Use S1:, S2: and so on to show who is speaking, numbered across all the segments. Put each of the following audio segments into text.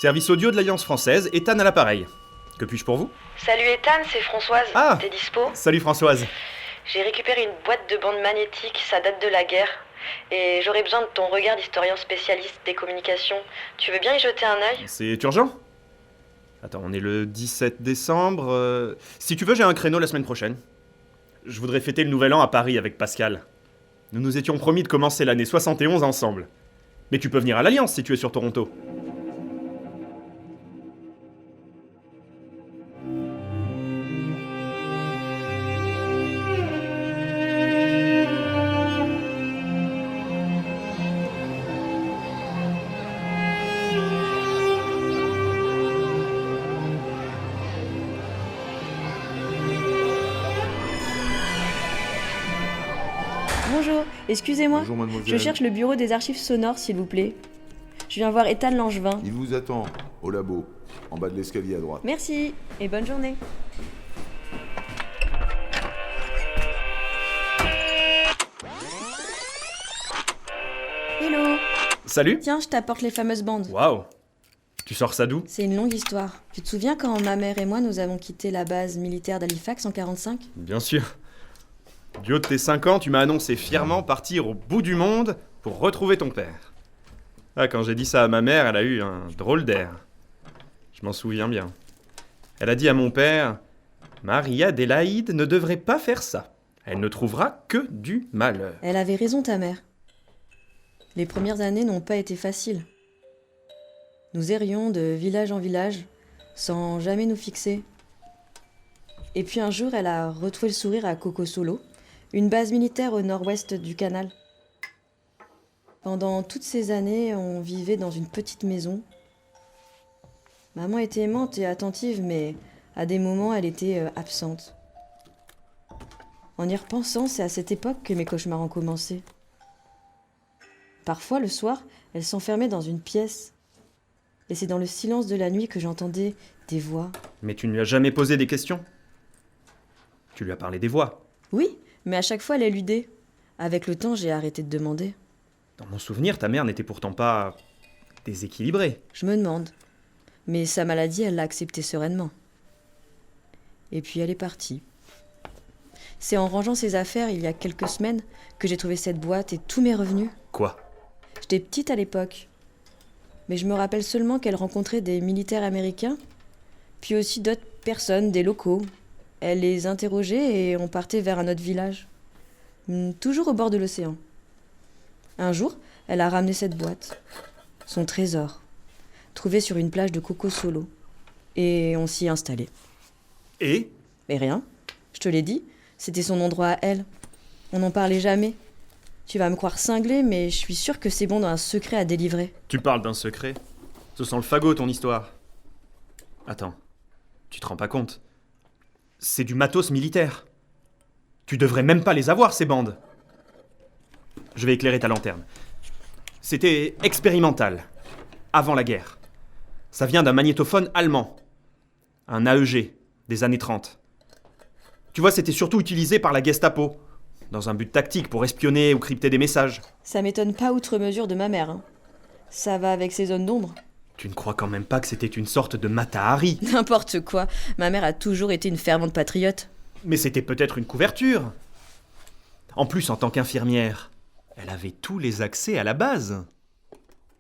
S1: Service audio de l'Alliance française, Ethan à l'appareil. Que puis-je pour vous?
S2: Salut Ethan, c'est Françoise.
S1: Ah.
S2: T'es dispo?
S1: Salut Françoise.
S2: J'ai récupéré une boîte de bandes magnétiques, ça date de la guerre. Et j'aurais besoin de ton regard d'historien spécialiste des communications. Tu veux bien y jeter un œil?
S1: C'est urgent? Attends, on est le 17 décembre. Si tu veux, j'ai un créneau la semaine prochaine. Je voudrais fêter le nouvel an à Paris avec Pascal. Nous nous étions promis de commencer l'année 71 ensemble. Mais tu peux venir à l'Alliance si tu es sur Toronto.
S3: Bonjour, excusez-moi.
S4: Bonjour mademoiselle.
S3: Je cherche le bureau des archives sonores, s'il vous plaît. Je viens voir Ethan Langevin.
S4: Il vous attend, au labo, en bas de l'escalier à droite.
S3: Merci, et bonne journée. Hello.
S1: Salut.
S3: Tiens, je t'apporte les fameuses bandes.
S1: Waouh. Tu sors ça d'où?
S3: C'est une longue histoire. Tu te souviens quand ma mère et moi nous avons quitté la base militaire d'Halifax en 45?
S1: Bien sûr. Du haut de tes 5 ans, tu m'as annoncé fièrement partir au bout du monde pour retrouver ton père. Ah, quand j'ai dit ça à ma mère, elle a eu un drôle d'air. Je m'en souviens bien. Elle a dit à mon père, « Marie-Adélaïde ne devrait pas faire ça. Elle ne trouvera que du malheur. »
S3: Elle avait raison, ta mère. Les premières années n'ont pas été faciles. Nous errions de village en village, sans jamais nous fixer. Et puis un jour, elle a retrouvé le sourire à Coco Solo, une base militaire au nord-ouest du canal. Pendant toutes ces années, on vivait dans une petite maison. Maman était aimante et attentive, mais à des moments, elle était absente. En y repensant, c'est à cette époque que mes cauchemars ont commencé. Parfois, le soir, elle s'enfermait dans une pièce. Et c'est dans le silence de la nuit que j'entendais des voix.
S1: Mais tu ne lui as jamais posé des questions? Tu lui as parlé des voix.
S3: Oui, mais à chaque fois, elle éludait. Avec le temps, j'ai arrêté de demander.
S1: Dans mon souvenir, ta mère n'était pourtant pas déséquilibrée.
S3: Je me demande. Mais sa maladie, elle l'a acceptée sereinement. Et puis elle est partie. C'est en rangeant ses affaires, il y a quelques semaines, que j'ai trouvé cette boîte et tous mes revenus.
S1: Quoi?
S3: J'étais petite à l'époque. Mais je me rappelle seulement qu'elle rencontrait des militaires américains, puis aussi d'autres personnes, des locaux. Elle les interrogeait et on partait vers un autre village. Toujours au bord de l'océan. Un jour, elle a ramené cette boîte. Son trésor. Trouvé sur une plage de Coco Solo. Et on s'y est installé.
S1: Et?
S3: Mais rien. Je te l'ai dit, c'était son endroit à elle. On n'en parlait jamais. Tu vas me croire cinglée, mais je suis sûre que c'est bon dans un secret à délivrer.
S1: Tu parles d'un secret? Ce sent le fagot, ton histoire. Attends, tu te rends pas compte? C'est du matos militaire. Tu devrais même pas les avoir, ces bandes. Je vais éclairer ta lanterne. C'était expérimental, avant la guerre. Ça vient d'un magnétophone allemand. Un AEG, des années 30. Tu vois, c'était surtout utilisé par la Gestapo, dans un but tactique pour espionner ou crypter des messages.
S3: Ça m'étonne pas outre mesure de ma mère, hein. Ça va avec ses zones d'ombre.
S1: Tu ne crois quand même pas que c'était une sorte de Mata-Hari?
S3: N'importe quoi. Ma mère a toujours été une fervente patriote.
S1: Mais c'était peut-être une couverture. En plus, en tant qu'infirmière, elle avait tous les accès à la base.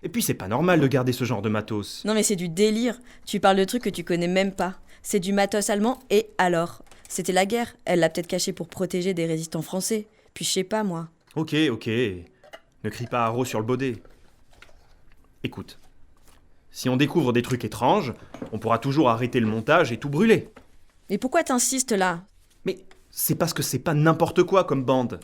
S1: Et puis, c'est pas normal de garder ce genre de matos.
S3: Non mais c'est du délire. Tu parles de trucs que tu connais même pas. C'est du matos allemand et alors? C'était la guerre. Elle l'a peut-être caché pour protéger des résistants français. Puis je sais pas, moi.
S1: Ok. Ne crie pas haro sur le baudet. Écoute. Si on découvre des trucs étranges, on pourra toujours arrêter le montage et tout brûler.
S3: Mais pourquoi t'insistes là?
S1: Mais c'est parce que c'est pas n'importe quoi comme bande.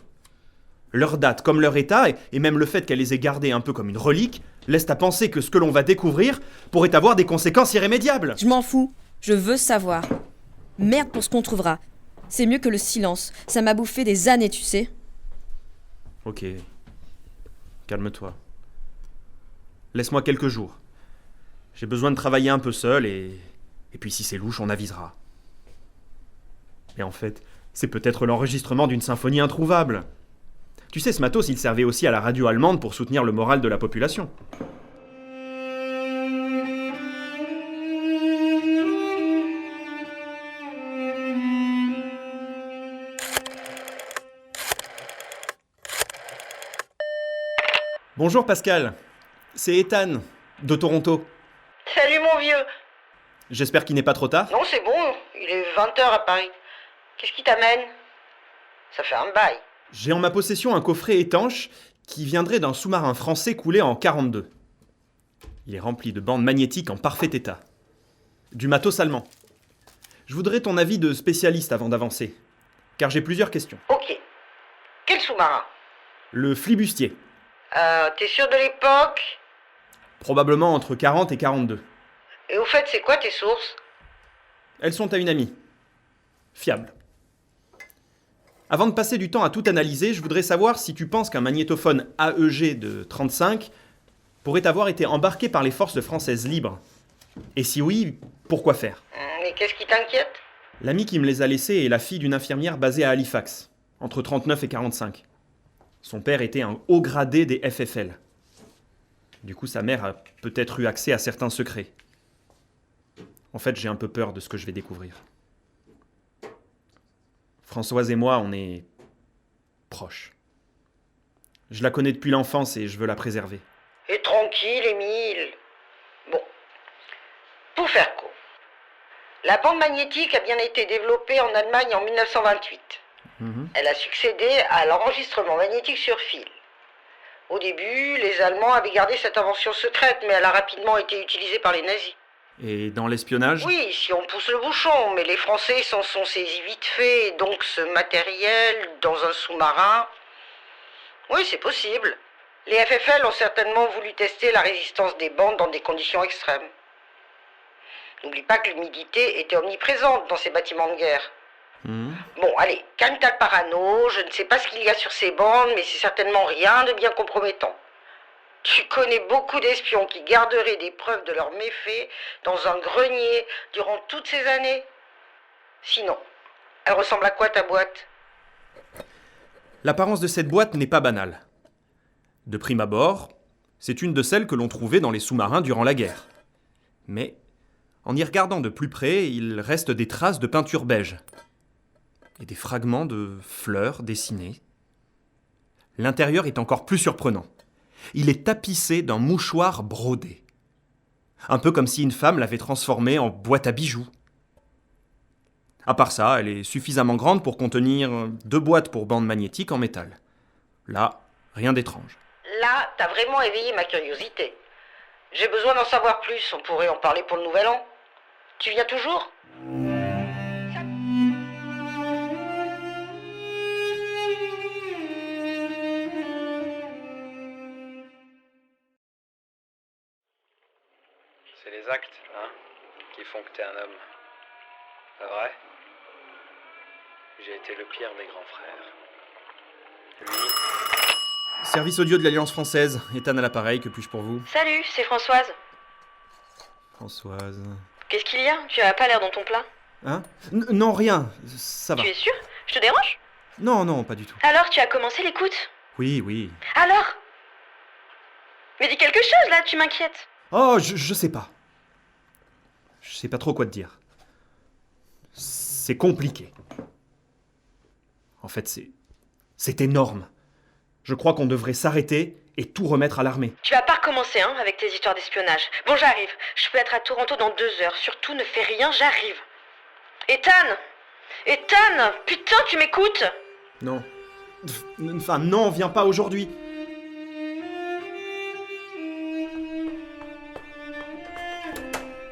S1: Leur date comme leur état, et même le fait qu'elle les ait gardées un peu comme une relique, laisse à penser que ce que l'on va découvrir pourrait avoir des conséquences irrémédiables.
S3: Je m'en fous. Je veux savoir. Merde pour ce qu'on trouvera. C'est mieux que le silence. Ça m'a bouffé des années, tu sais.
S1: Ok. Calme-toi. Laisse-moi quelques jours. J'ai besoin de travailler un peu seul et puis si c'est louche, on avisera. Et en fait, c'est peut-être l'enregistrement d'une symphonie introuvable. Tu sais, ce matos, il servait aussi à la radio allemande pour soutenir le moral de la population. Bonjour Pascal, c'est Ethan, de Toronto.
S5: Salut mon vieux.
S1: J'espère qu'il n'est pas trop tard.
S5: Non, c'est bon, il est 20h à Paris. Qu'est-ce qui t'amène? Ça fait un bail.
S1: J'ai en ma possession un coffret étanche qui viendrait d'un sous-marin français coulé en 42. Il est rempli de bandes magnétiques en parfait état. Du matos allemand. Je voudrais ton avis de spécialiste avant d'avancer, car j'ai plusieurs questions.
S5: Ok. Quel sous-marin?
S1: Le flibustier,
S5: T'es sûr de l'époque?
S1: probablement entre 40 et 42.
S5: Et au fait, c'est quoi tes sources?
S1: Elles sont à une amie. Fiable. Avant de passer du temps à tout analyser, je voudrais savoir si tu penses qu'un magnétophone AEG de 35 pourrait avoir été embarqué par les forces françaises libres. Et si oui, pourquoi faire?
S5: Mais qu'est-ce qui t'inquiète?
S1: L'amie qui me les a laissés est la fille d'une infirmière basée à Halifax, entre 39 et 45. Son père était un haut gradé des FFL. Du coup, sa mère a peut-être eu accès à certains secrets. En fait, j'ai un peu peur de ce que je vais découvrir. Françoise et moi, on est proches. Je la connais depuis l'enfance et je veux la préserver.
S5: Et tranquille, Émile. Bon. Pour faire court. La bande magnétique a bien été développée en Allemagne en 1928. Elle a succédé à l'enregistrement magnétique sur fil. Au début, les Allemands avaient gardé cette invention secrète, mais elle a rapidement été utilisée par les nazis.
S1: Et dans l'espionnage?
S5: Oui, si on pousse le bouchon, mais les Français s'en sont saisis vite fait, et donc ce matériel dans un sous-marin... Oui, c'est possible. Les FFL ont certainement voulu tester la résistance des bandes dans des conditions extrêmes. N'oublie pas que l'humidité était omniprésente dans ces bâtiments de guerre. Bon, allez, calme ta parano, je ne sais pas ce qu'il y a sur ces bandes, mais c'est certainement rien de bien compromettant. Tu connais beaucoup d'espions qui garderaient des preuves de leurs méfaits dans un grenier durant toutes ces années. Sinon, elle ressemble à quoi ta boîte?
S1: L'apparence de cette boîte n'est pas banale. De prime abord, c'est une de celles que l'on trouvait dans les sous-marins durant la guerre. Mais, en y regardant de plus près, il reste des traces de peinture beige. Et des fragments de fleurs dessinées. L'intérieur est encore plus surprenant. Il est tapissé d'un mouchoir brodé. Un peu comme si une femme l'avait transformé en boîte à bijoux. À part ça, elle est suffisamment grande pour contenir 2 boîtes pour bandes magnétiques en métal. Là, rien d'étrange.
S5: Là, t'as vraiment éveillé ma curiosité. J'ai besoin d'en savoir plus, on pourrait en parler pour le nouvel an. Tu viens toujours?
S6: C'est les actes, hein, qui font que t'es un homme. Pas vrai? J'ai été le pire des grands frères. Lui,
S1: Service audio de l'Alliance française. Ethan à l'appareil, que puis-je pour vous?
S2: Salut, c'est Françoise.
S1: Françoise...
S2: Qu'est-ce qu'il y a? Tu as pas l'air dans ton plat.
S1: Hein? Non, rien. Ça va.
S2: Tu es sûr? Je te dérange?
S1: Non, pas du tout.
S2: Alors, tu as commencé l'écoute?
S1: Oui.
S2: Alors? Mais dis quelque chose là, tu m'inquiètes.
S1: Oh, je sais pas. Je sais pas trop quoi te dire. C'est compliqué. En fait, c'est énorme. Je crois qu'on devrait s'arrêter et tout remettre à l'armée.
S2: Tu vas pas recommencer, hein, avec tes histoires d'espionnage. Bon, j'arrive. Je peux être à Toronto dans 2 heures. Surtout, ne fais rien, j'arrive. Ethan! Putain, tu m'écoutes?
S1: Non. Enfin, non, viens pas aujourd'hui.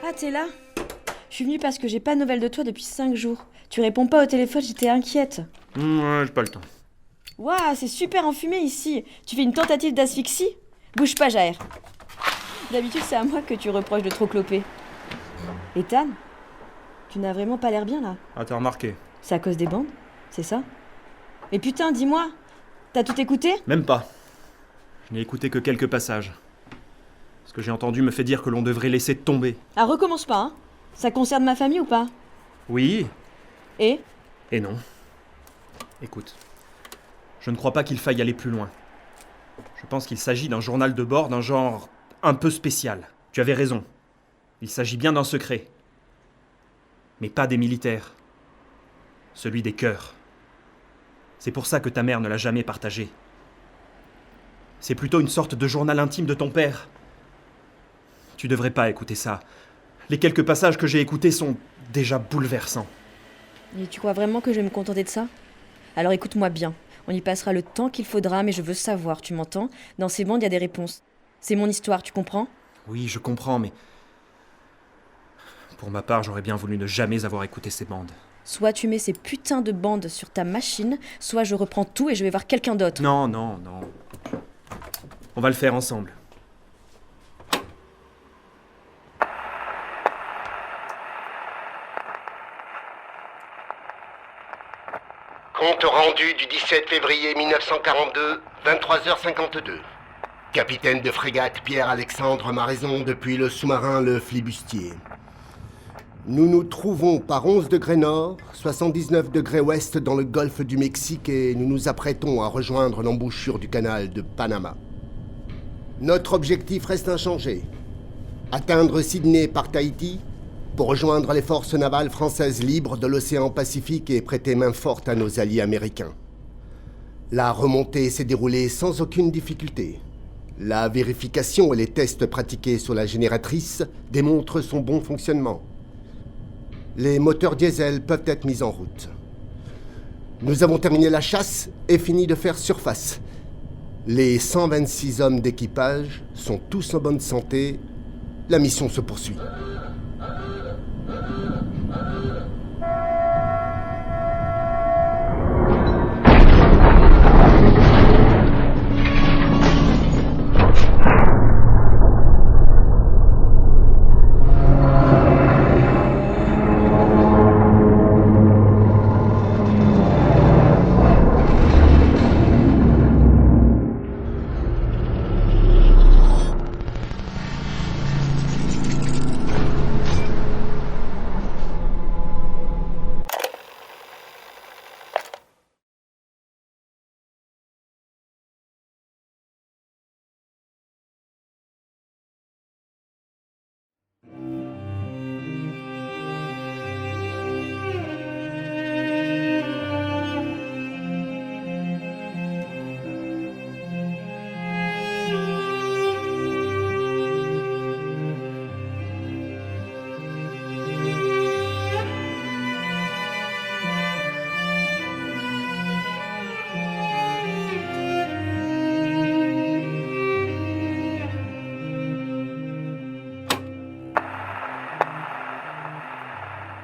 S3: Ah, t'es là? Je suis venue parce que j'ai pas de nouvelles de toi depuis 5 jours. Tu réponds pas au téléphone, j'étais inquiète.
S1: Ouais, j'ai pas le temps.
S3: Waouh, c'est super enfumé ici. Tu fais une tentative d'asphyxie? Bouge pas, Jaër. D'habitude, c'est à moi que tu reproches de trop cloper. Ethan, tu n'as vraiment pas l'air bien là.
S1: Ah, t'as remarqué?
S3: C'est à cause des bandes? C'est ça? Mais putain, dis-moi, t'as tout écouté?
S1: Même pas. Je n'ai écouté que quelques passages. Ce que j'ai entendu me fait dire que l'on devrait laisser tomber.
S3: Ah, recommence pas, hein? Ça concerne ma famille ou pas?
S1: Oui
S3: Et?
S1: et non. Écoute, je ne crois pas qu'il faille aller plus loin. Je pense qu'il s'agit d'un journal de bord d'un genre un peu spécial. Tu avais raison. Il s'agit bien d'un secret. Mais pas des militaires. Celui des cœurs. C'est pour ça que ta mère ne l'a jamais partagé. C'est plutôt une sorte de journal intime de ton père. Tu devrais pas écouter ça. Les quelques passages que j'ai écoutés sont déjà bouleversants.
S3: Et tu crois vraiment que je vais me contenter de ça? Alors écoute-moi bien. On y passera le temps qu'il faudra, mais je veux savoir, tu m'entends? Dans ces bandes, il y a des réponses. C'est mon histoire, tu comprends?
S1: Oui, je comprends, mais... Pour ma part, j'aurais bien voulu ne jamais avoir écouté ces bandes.
S3: Soit tu mets ces putains de bandes sur ta machine, soit je reprends tout et je vais voir quelqu'un d'autre.
S1: Non. On va le faire ensemble.
S7: Compte rendu du 17 février 1942, 23h52. Capitaine de frégate Pierre-Alexandre Maraison depuis le sous-marin le Flibustier. Nous nous trouvons par 11 degrés nord, 79 degrés ouest dans le golfe du Mexique et nous nous apprêtons à rejoindre l'embouchure du canal de Panama. Notre objectif reste inchangé. Atteindre Sydney par Tahiti pour rejoindre les forces navales françaises libres de l'océan Pacifique et prêter main forte à nos alliés américains. La remontée s'est déroulée sans aucune difficulté. La vérification et les tests pratiqués sur la génératrice démontrent son bon fonctionnement. Les moteurs diesel peuvent être mis en route. Nous avons terminé la chasse et fini de faire surface. Les 126 hommes d'équipage sont tous en bonne santé. La mission se poursuit.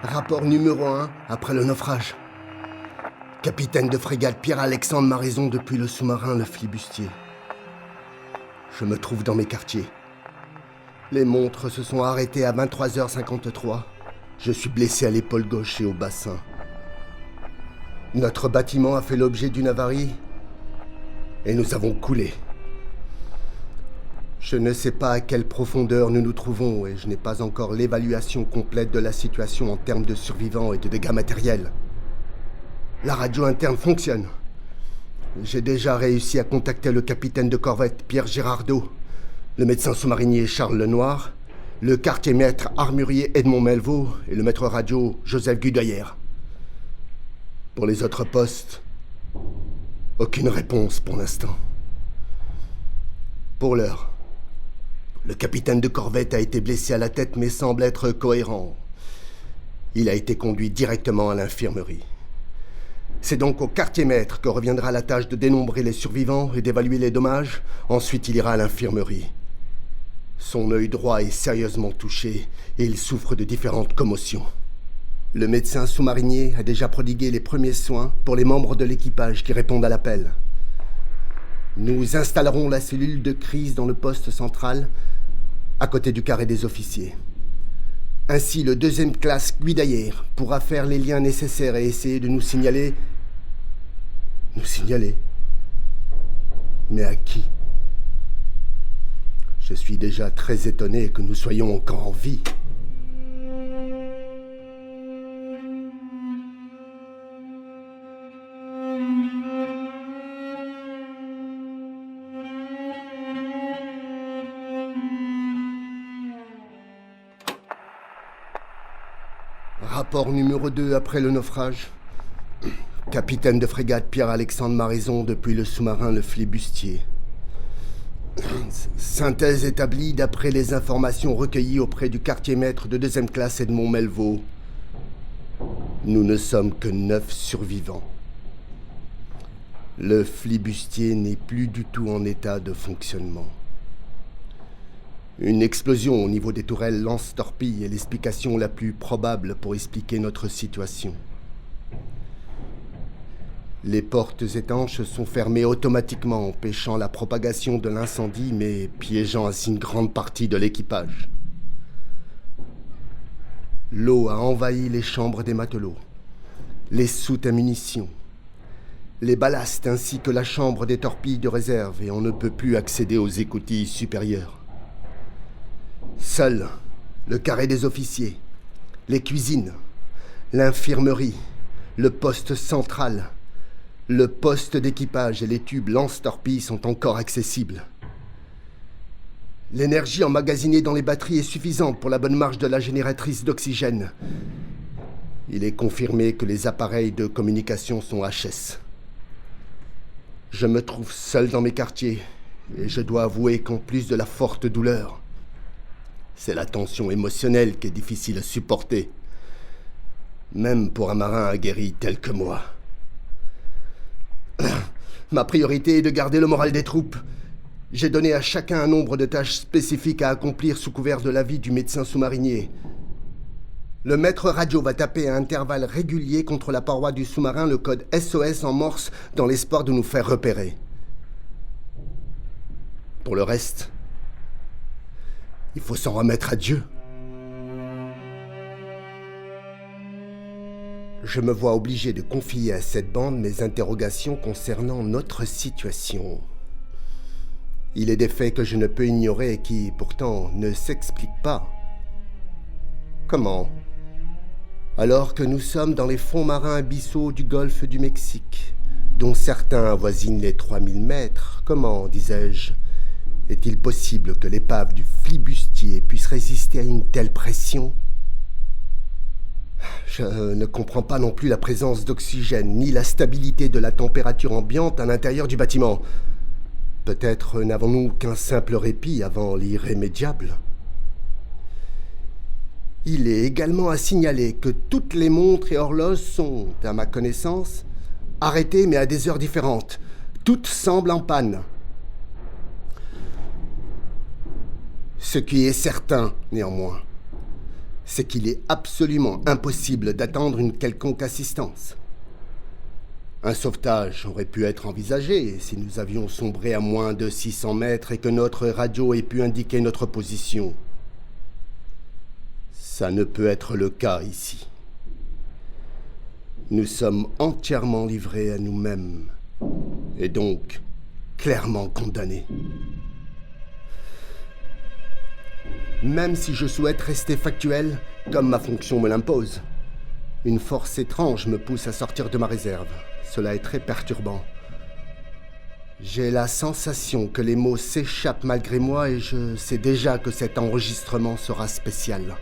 S7: Rapport numéro 1 après le naufrage. Capitaine de frégate Pierre-Alexandre Maraison depuis le sous-marin le Flibustier. Je me trouve dans mes quartiers. Les montres se sont arrêtées à 23h53. Je suis blessé à l'épaule gauche et au bassin. Notre bâtiment a fait l'objet d'une avarie et nous avons coulé. Je ne sais pas à quelle profondeur nous nous trouvons et je n'ai pas encore l'évaluation complète de la situation en termes de survivants et de dégâts matériels. La radio interne fonctionne. J'ai déjà réussi à contacter le capitaine de corvette Pierre Girardot, le médecin sous-marinier Charles Lenoir, le quartier-maître armurier Edmond Melvaux et le maître radio Joseph Gudaillère. Pour les autres postes, aucune réponse pour l'instant. Pour l'heure, le capitaine de corvette a été blessé à la tête mais semble être cohérent. Il a été conduit directement à l'infirmerie. C'est donc au quartier-maître que reviendra la tâche de dénombrer les survivants et d'évaluer les dommages. Ensuite, il ira à l'infirmerie. Son œil droit est sérieusement touché et il souffre de différentes commotions. Le médecin sous-marinier a déjà prodigué les premiers soins pour les membres de l'équipage qui répondent à l'appel. Nous installerons la cellule de crise dans le poste central, à côté du carré des officiers. Ainsi, le deuxième classe Gudaillère pourra faire les liens nécessaires et essayer de nous signaler... Nous signaler? Mais à qui? Je suis déjà très étonné que nous soyons encore en vie. Rapport numéro 2 après le naufrage. Capitaine de frégate Pierre-Alexandre Maraison depuis le sous-marin le Flibustier. Synthèse établie d'après les informations recueillies auprès du quartier-maître de 2e classe Edmond Melvaux. Nous ne sommes que 9 survivants. Le flibustier n'est plus du tout en état de fonctionnement. Une explosion au niveau des tourelles lance-torpilles est l'explication la plus probable pour expliquer notre situation. Les portes étanches sont fermées automatiquement, empêchant la propagation de l'incendie, mais piégeant ainsi une grande partie de l'équipage. L'eau a envahi les chambres des matelots, les soutes à munitions, les ballasts ainsi que la chambre des torpilles de réserve, et on ne peut plus accéder aux écoutilles supérieures. Seul le carré des officiers, les cuisines, l'infirmerie, le poste central, le poste d'équipage et les tubes lance-torpilles sont encore accessibles. L'énergie emmagasinée dans les batteries est suffisante pour la bonne marche de la génératrice d'oxygène. Il est confirmé que les appareils de communication sont HS. Je me trouve seul dans mes quartiers et je dois avouer qu'en plus de la forte douleur, c'est la tension émotionnelle qui est difficile à supporter, même pour un marin aguerri tel que moi. Ma priorité est de garder le moral des troupes. J'ai donné à chacun un nombre de tâches spécifiques à accomplir sous couvert de l'avis du médecin sous-marinier. Le maître radio va taper à intervalles réguliers contre la paroi du sous-marin le code SOS en morse dans l'espoir de nous faire repérer. Pour le reste, il faut s'en remettre à Dieu. Je me vois obligé de confier à cette bande mes interrogations concernant notre situation. Il est des faits que je ne peux ignorer et qui, pourtant, ne s'expliquent pas. Comment ? Alors que nous sommes dans les fonds marins abyssaux du golfe du Mexique, dont certains avoisinent les 3000 mètres, comment, disais-je, est-il possible que l'épave du flibustier puisse résister à une telle pression ? Je ne comprends pas non plus la présence d'oxygène, ni la stabilité de la température ambiante à l'intérieur du bâtiment. Peut-être n'avons-nous qu'un simple répit avant l'irrémédiable. Il est également à signaler que toutes les montres et horloges sont, à ma connaissance, arrêtées mais à des heures différentes. Toutes semblent en panne. Ce qui est certain, néanmoins, c'est qu'il est absolument impossible d'attendre une quelconque assistance. Un sauvetage aurait pu être envisagé si nous avions sombré à moins de 600 mètres et que notre radio ait pu indiquer notre position. Ça ne peut être le cas ici. Nous sommes entièrement livrés à nous-mêmes et donc clairement condamnés. Même si je souhaite rester factuel, comme ma fonction me l'impose, une force étrange me pousse à sortir de ma réserve. Cela est très perturbant. J'ai la sensation que les mots s'échappent malgré moi et je sais déjà que cet enregistrement sera spécial.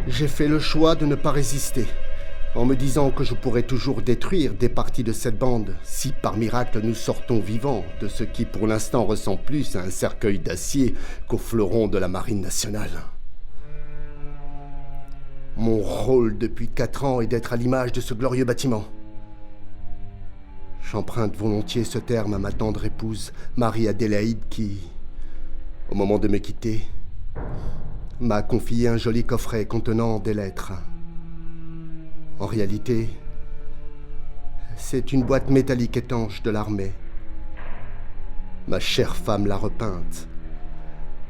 S7: J'ai fait le choix de ne pas résister, en me disant que je pourrais toujours détruire des parties de cette bande si par miracle nous sortons vivants de ce qui pour l'instant ressemble plus à un cercueil d'acier qu'au fleuron de la Marine nationale. Mon rôle depuis 4 ans est d'être à l'image de ce glorieux bâtiment. J'emprunte volontiers ce terme à ma tendre épouse, Marie-Adélaïde, qui, au moment de me quitter, m'a confié un joli coffret contenant des lettres. En réalité, c'est une boîte métallique étanche de l'armée. Ma chère femme l'a repeinte,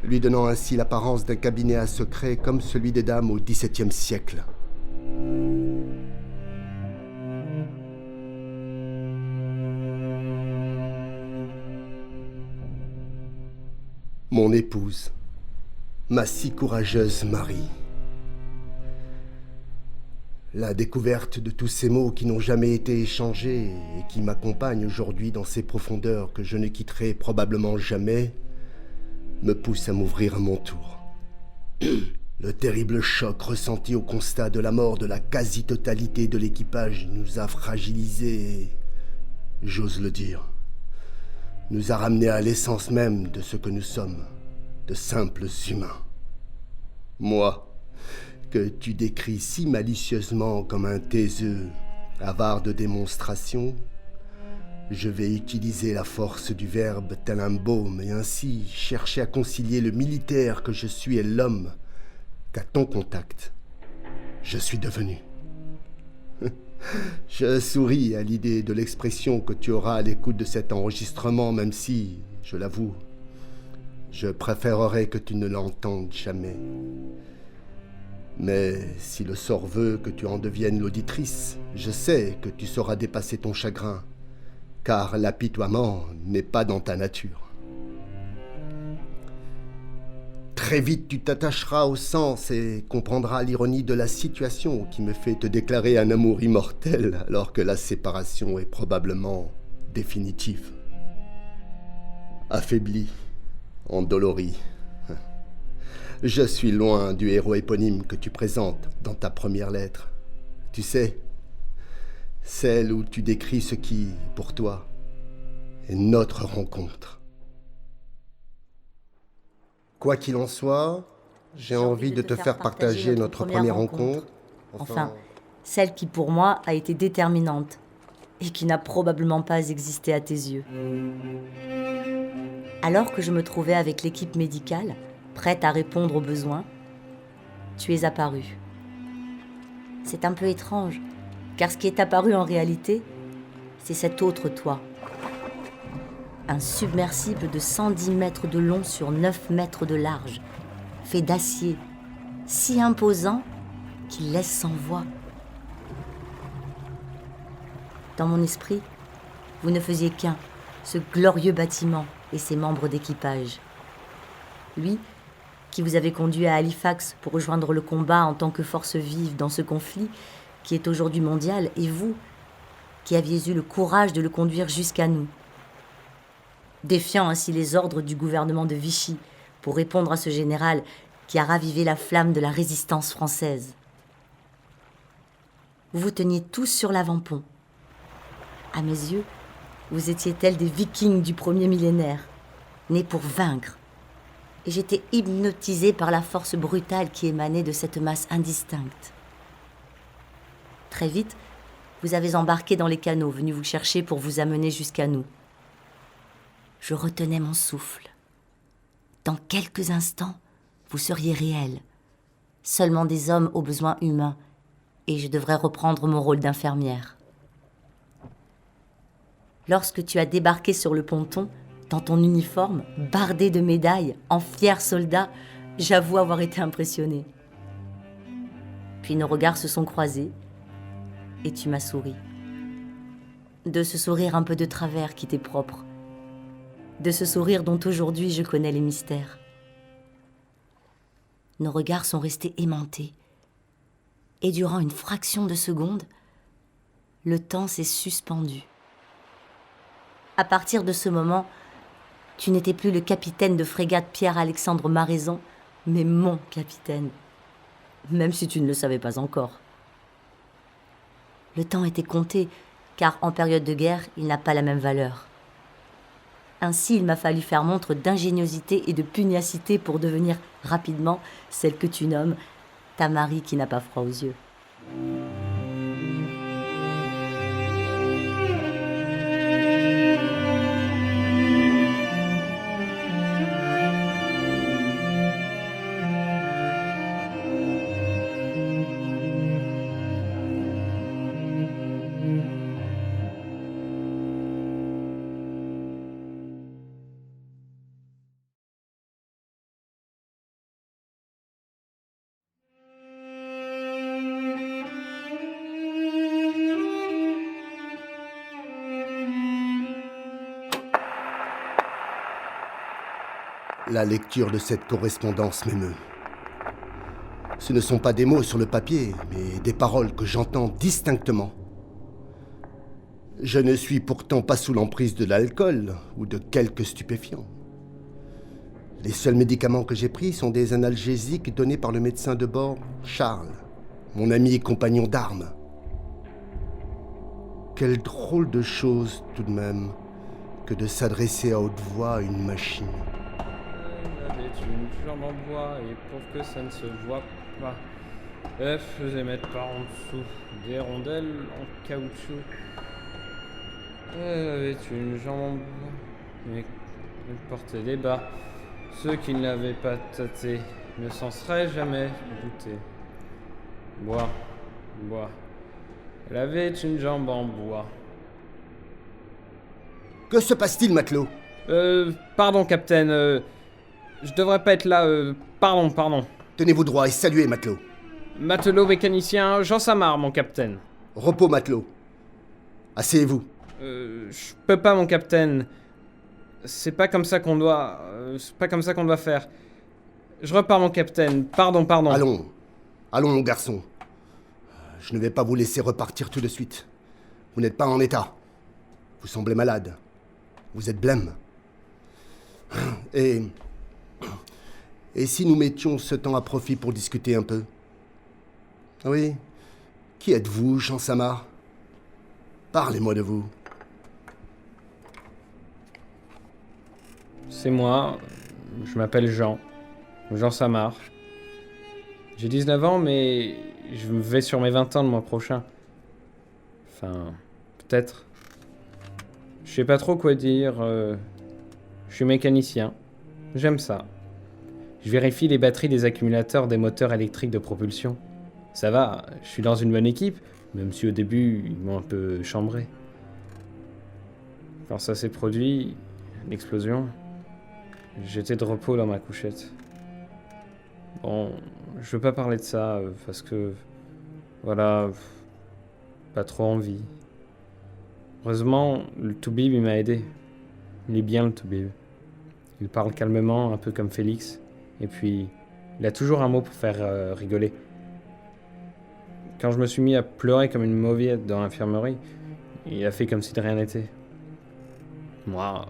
S7: lui donnant ainsi l'apparence d'un cabinet à secret comme celui des dames au XVIIe siècle. Mon épouse, ma si courageuse Marie. La découverte de tous ces mots qui n'ont jamais été échangés et qui m'accompagnent aujourd'hui dans ces profondeurs que je ne quitterai probablement jamais, me pousse à m'ouvrir à mon tour. Le terrible choc ressenti au constat de la mort de la quasi-totalité de l'équipage nous a fragilisés et, j'ose le dire, nous a ramenés à l'essence même de ce que nous sommes, de simples humains. Moi, que tu décris si malicieusement comme un taiseux, avare de démonstration, je vais utiliser la force du verbe tel un baume et ainsi chercher à concilier le militaire que je suis et l'homme qu'à ton contact, je suis devenu. Je souris à l'idée de l'expression que tu auras à l'écoute de cet enregistrement, même si, je l'avoue, je préférerais que tu ne l'entendes jamais. Mais si le sort veut que tu en deviennes l'auditrice, je sais que tu sauras dépasser ton chagrin, car l'apitoiement n'est pas dans ta nature. Très vite, tu t'attacheras au sens et comprendras l'ironie de la situation qui me fait te déclarer un amour immortel alors que la séparation est probablement définitive. Affaibli, endolori, je suis loin du héros éponyme que tu présentes dans ta première lettre. Tu sais, celle où tu décris ce qui, pour toi, est notre rencontre. Quoi qu'il en soit, j'ai envie de te faire partager notre première rencontre.
S8: Enfin, celle qui pour moi a été déterminante et qui n'a probablement pas existé à tes yeux. Alors que je me trouvais avec l'équipe médicale, prête à répondre aux besoins, tu es apparu. C'est un peu étrange, car ce qui est apparu en réalité, c'est cet autre toi. Un submersible de 110 mètres de long sur 9 mètres de large, fait d'acier, si imposant qu'il laisse sans voix. Dans mon esprit, vous ne faisiez qu'un, ce glorieux bâtiment et ses membres d'équipage. Lui, qui vous avait conduit à Halifax pour rejoindre le combat en tant que force vive dans ce conflit qui est aujourd'hui mondial, et vous, qui aviez eu le courage de le conduire jusqu'à nous, défiant ainsi les ordres du gouvernement de Vichy pour répondre à ce général qui a ravivé la flamme de la résistance française. Vous vous teniez tous sur l'avant-pont. À mes yeux, vous étiez tels des vikings du premier millénaire, nés pour vaincre. Et j'étais hypnotisée par la force brutale qui émanait de cette masse indistincte. Très vite, vous avez embarqué dans les canots venus vous chercher pour vous amener jusqu'à nous. Je retenais mon souffle. Dans quelques instants, vous seriez réels, seulement des hommes aux besoins humains, et je devrais reprendre mon rôle d'infirmière. Lorsque tu as débarqué sur le ponton, dans ton uniforme, bardé de médailles, en fier soldat, j'avoue avoir été impressionnée. Puis nos regards se sont croisés, et tu m'as souri. De ce sourire un peu de travers qui t'est propre, de ce sourire dont aujourd'hui je connais les mystères. Nos regards sont restés aimantés, et durant une fraction de seconde, le temps s'est suspendu. À partir de ce moment, tu n'étais plus le capitaine de frégate Pierre-Alexandre Maraison, mais mon capitaine, même si tu ne le savais pas encore. Le temps était compté, car en période de guerre, il n'a pas la même valeur. Ainsi, il m'a fallu faire montre d'ingéniosité et de pugnacité pour devenir rapidement celle que tu nommes ta Marie qui n'a pas froid aux yeux.
S7: La lecture de cette correspondance m'émeut. Ce ne sont pas des mots sur le papier, mais des paroles que j'entends distinctement. Je ne suis pourtant pas sous l'emprise de l'alcool ou de quelques stupéfiants. Les seuls médicaments que j'ai pris sont des analgésiques donnés par le médecin de bord, Charles, mon ami et compagnon d'armes. Quelle drôle de chose, tout de même, que de s'adresser à haute voix à une machine.
S6: Elle avait une jambe en bois et pour que ça ne se voit pas, elle faisait mettre par en dessous des rondelles en caoutchouc. Elle avait une jambe en bois, mais elle portait des bas. Ceux qui ne l'avaient pas tâté ne s'en seraient jamais doutés. Bois, bois. Elle avait une jambe en bois.
S7: Que se passe-t-il, matelot?
S6: Pardon, capitaine. Je devrais pas être là. Pardon.
S7: Tenez-vous droit et saluez, matelot.
S6: Matelot mécanicien Jean Samar, mon capitaine.
S7: Repos, matelot. Asseyez-vous.
S6: Je peux pas, mon capitaine. C'est pas comme ça qu'on doit. C'est pas comme ça qu'on doit faire. Je repars, mon capitaine. Pardon.
S7: Allons, mon garçon. Je ne vais pas vous laisser repartir tout de suite. Vous n'êtes pas en état. Vous semblez malade. Vous êtes blême. Et si nous mettions ce temps à profit pour discuter un peu? Oui. Qui êtes-vous, Jean Samar? Parlez-moi de vous.
S6: C'est moi. Je m'appelle Jean. Jean Samar. J'ai 19 ans, mais je vais sur mes 20 ans le mois prochain. Enfin, peut-être. Je sais pas trop quoi dire. Je suis mécanicien. J'aime ça. Je vérifie les batteries des accumulateurs des moteurs électriques de propulsion. Ça va, je suis dans une bonne équipe, même si au début, ils m'ont un peu chambré. Quand ça s'est produit, l'explosion, j'étais de repos dans ma couchette. Bon, je veux pas parler de ça, parce que... Voilà... Pas trop envie. Heureusement, le Toubib, il m'a aidé. Il est bien, le Toubib. Il parle calmement, un peu comme Félix. Et puis, il a toujours un mot pour faire rigoler. Quand je me suis mis à pleurer comme une mauviette dans l'infirmerie, il a fait comme si de rien n'était. Moi,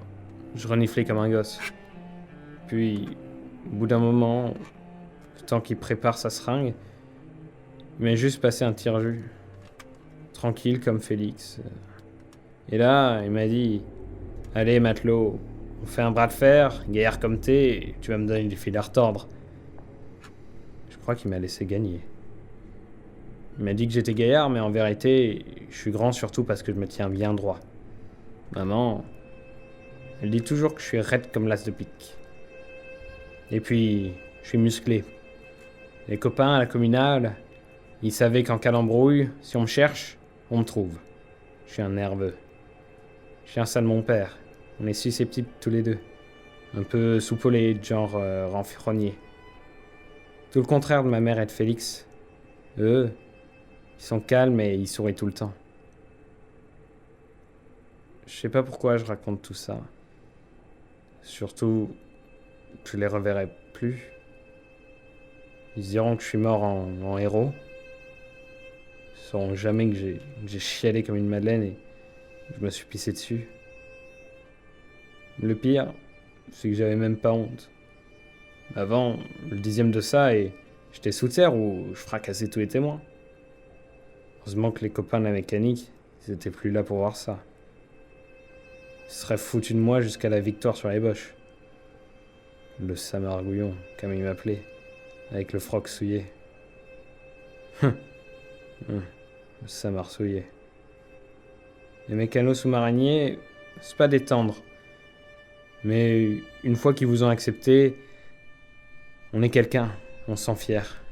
S6: je reniflais comme un gosse. Puis, au bout d'un moment, le temps qu'il prépare sa seringue, il m'a juste passé un tire-jus. Tranquille comme Félix. Et là, il m'a dit « Allez, matelot, on fait un bras de fer, gaillard comme t'es, tu vas me donner du fil à retordre. » Je crois qu'il m'a laissé gagner. Il m'a dit que j'étais gaillard, mais en vérité, je suis grand surtout parce que je me tiens bien droit. Maman, elle dit toujours que je suis raide comme l'as de pique. Et puis, je suis musclé. Les copains à la communale, ils savaient qu'en cas d'embrouille, si on me cherche, on me trouve. Je suis un nerveux. Je suis un sale de mon père. On est susceptibles tous les deux. Un peu soupolés, genre renfrogné. Tout le contraire de ma mère et de Félix. Eux, ils sont calmes et ils sourient tout le temps. Je sais pas pourquoi je raconte tout ça. Surtout, je les reverrai plus. Ils diront que je suis mort en héros. Ils sauront jamais que j'ai chialé comme une madeleine et je me suis pissé dessus. Le pire, c'est que j'avais même pas honte. Avant, le 10e de ça, et j'étais sous terre où je fracassais tous les témoins. Heureusement que les copains de la mécanique, ils étaient plus là pour voir ça. Ils se seraient foutus de moi jusqu'à la victoire sur les boches. Le Samargouillon, comme il m'appelait, avec le froc souillé. Le Samar souillé. Les mécanos sous-mariniers, c'est pas des tendres. Mais une fois qu'ils vous ont accepté, on est quelqu'un, on se sent fier.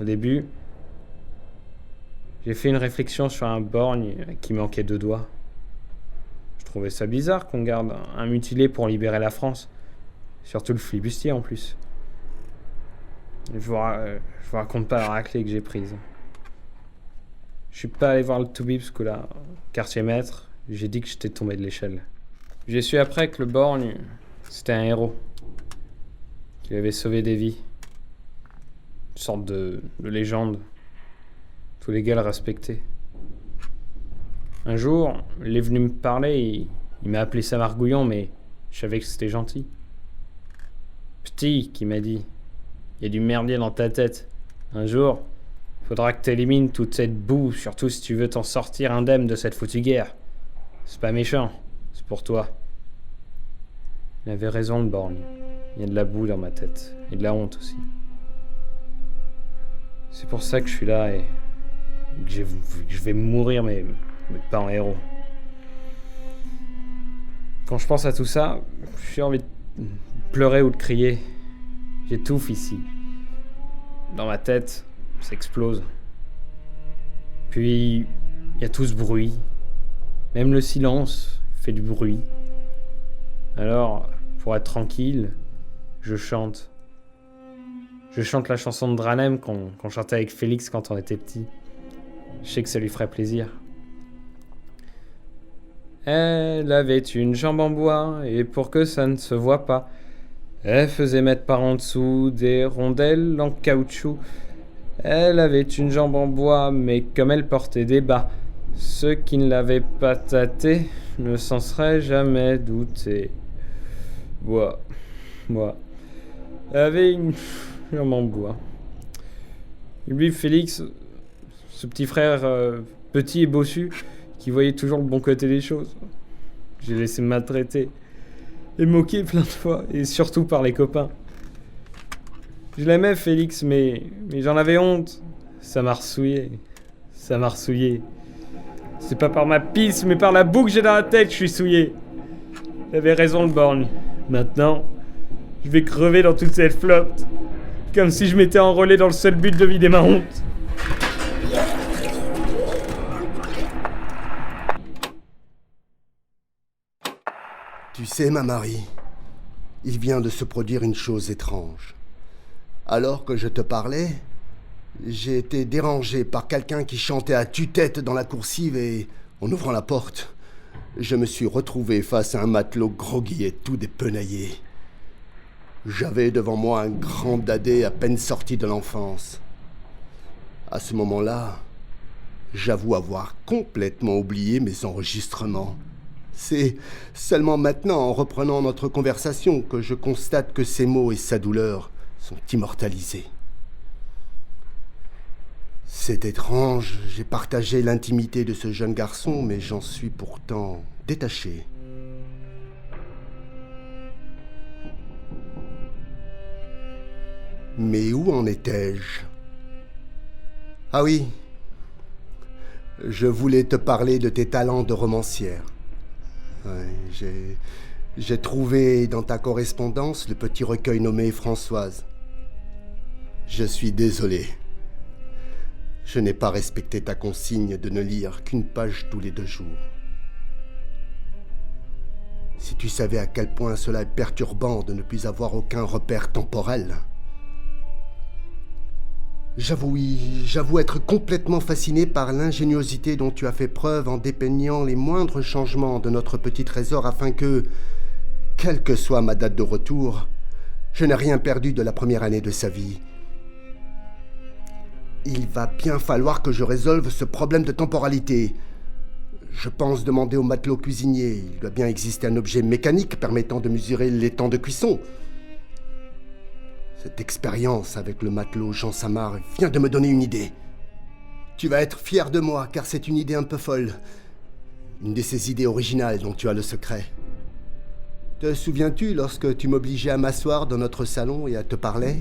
S6: Au début, j'ai fait une réflexion sur un borgne qui manquait 2 doigts. Je trouvais ça bizarre qu'on garde un mutilé pour libérer la France. Surtout le flibustier en plus. Je vous raconte pas la raclée que j'ai prise. Je suis pas allé voir le Toubib ce coup-là. Quartier maître, j'ai dit que j'étais tombé de l'échelle. J'ai su après que le borgne, c'était un héros. Qu'il avait sauvé des vies. Une sorte de légende. Tous les gars le respectaient. Un jour, il est venu me parler et il m'a appelé Samargouillon, mais je savais que c'était gentil. Petit, qui m'a dit, il y a du merdier dans ta tête. Un jour, faudra que t'élimines toute cette boue, surtout si tu veux t'en sortir indemne de cette foutue guerre. C'est pas méchant, c'est pour toi. Il avait raison, le borgne. Il y a de la boue dans ma tête, et de la honte aussi. C'est pour ça que je suis là et que je vais mourir, mais pas en héros. Quand je pense à tout ça, j'ai envie de pleurer ou de crier. J'étouffe ici. Dans ma tête, ça explose. Puis, il y a tout ce bruit. Même le silence fait du bruit. Alors, pour être tranquille, je chante. Je chante la chanson de Dranem qu'on chantait avec Félix quand on était petit. Je sais que ça lui ferait plaisir. Elle avait une jambe en bois, et pour que ça ne se voit pas, elle faisait mettre par en dessous des rondelles en caoutchouc. Elle avait une jambe en bois, mais comme elle portait des bas, ceux qui ne l'avaient pas tâté ne s'en seraient jamais doutés. Bois. Elle avait une jambe en bois. Et lui, Félix, ce petit frère petit et bossu, qui voyait toujours le bon côté des choses. J'ai laissé me maltraiter et moquer plein de fois, et surtout par les copains. Je l'aimais, Félix, mais j'en avais honte. Ça m'a ressouillé. C'est pas par ma pisse, mais par la boue que j'ai dans la tête que je suis souillé. Il avait raison, le borgne. Maintenant, je vais crever dans toute cette flotte, comme si je m'étais enrôlé dans le seul but de vider ma honte.
S7: Tu sais, ma Marie, il vient de se produire une chose étrange. Alors que je te parlais, j'ai été dérangé par quelqu'un qui chantait à tue-tête dans la coursive et, en ouvrant la porte, je me suis retrouvé face à un matelot groggy et tout dépenaillé. J'avais devant moi un grand dadais à peine sorti de l'enfance. À ce moment-là, j'avoue avoir complètement oublié mes enregistrements. C'est seulement maintenant, en reprenant notre conversation, que je constate que ses mots et sa douleur sont immortalisés. C'est étrange, j'ai partagé l'intimité de ce jeune garçon, mais j'en suis pourtant détaché. Mais où en étais-je? Ah oui, je voulais te parler de tes talents de romancière. Ouais, j'ai trouvé dans ta correspondance le petit recueil nommé Françoise. Je suis désolé. Je n'ai pas respecté ta consigne de ne lire qu'une page tous les 2 jours. Si tu savais à quel point cela est perturbant de ne plus avoir aucun repère temporel. J'avoue être complètement fasciné par l'ingéniosité dont tu as fait preuve en dépeignant les moindres changements de notre petit trésor afin que, quelle que soit ma date de retour, je n'ai rien perdu de la première année de sa vie. Il va bien falloir que je résolve ce problème de temporalité. Je pense demander au matelot cuisinier. Il doit bien exister un objet mécanique permettant de mesurer les temps de cuisson. Cette expérience avec le matelot Jean Samar vient de me donner une idée. Tu vas être fier de moi, car c'est une idée un peu folle. Une de ces idées originales dont tu as le secret. Te souviens-tu lorsque tu m'obligeais à m'asseoir dans notre salon et à te parler?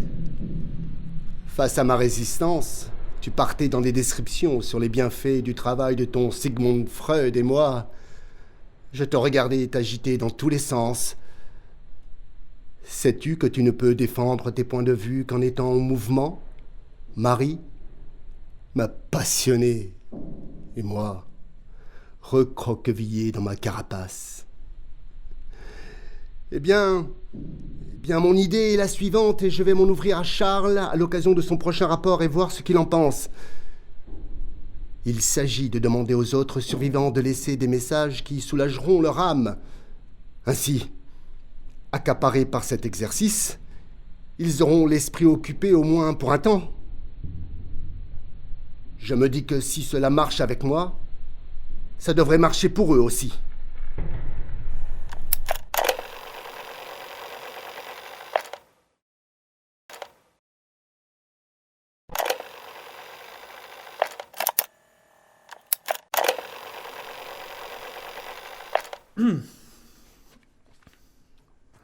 S7: Face à ma résistance, tu partais dans des descriptions sur les bienfaits du travail de ton Sigmund Freud et moi. Je te regardais t'agiter dans tous les sens. Sais-tu que tu ne peux défendre tes points de vue qu'en étant en mouvement? Marie m'a passionné, et moi, recroquevillé dans ma carapace. Eh bien, mon idée est la suivante et je vais m'en ouvrir à Charles à l'occasion de son prochain rapport et voir ce qu'il en pense. Il s'agit de demander aux autres survivants de laisser des messages qui soulageront leur âme. Ainsi, accaparés par cet exercice, ils auront l'esprit occupé au moins pour un temps. Je me dis que si cela marche avec moi, ça devrait marcher pour eux aussi.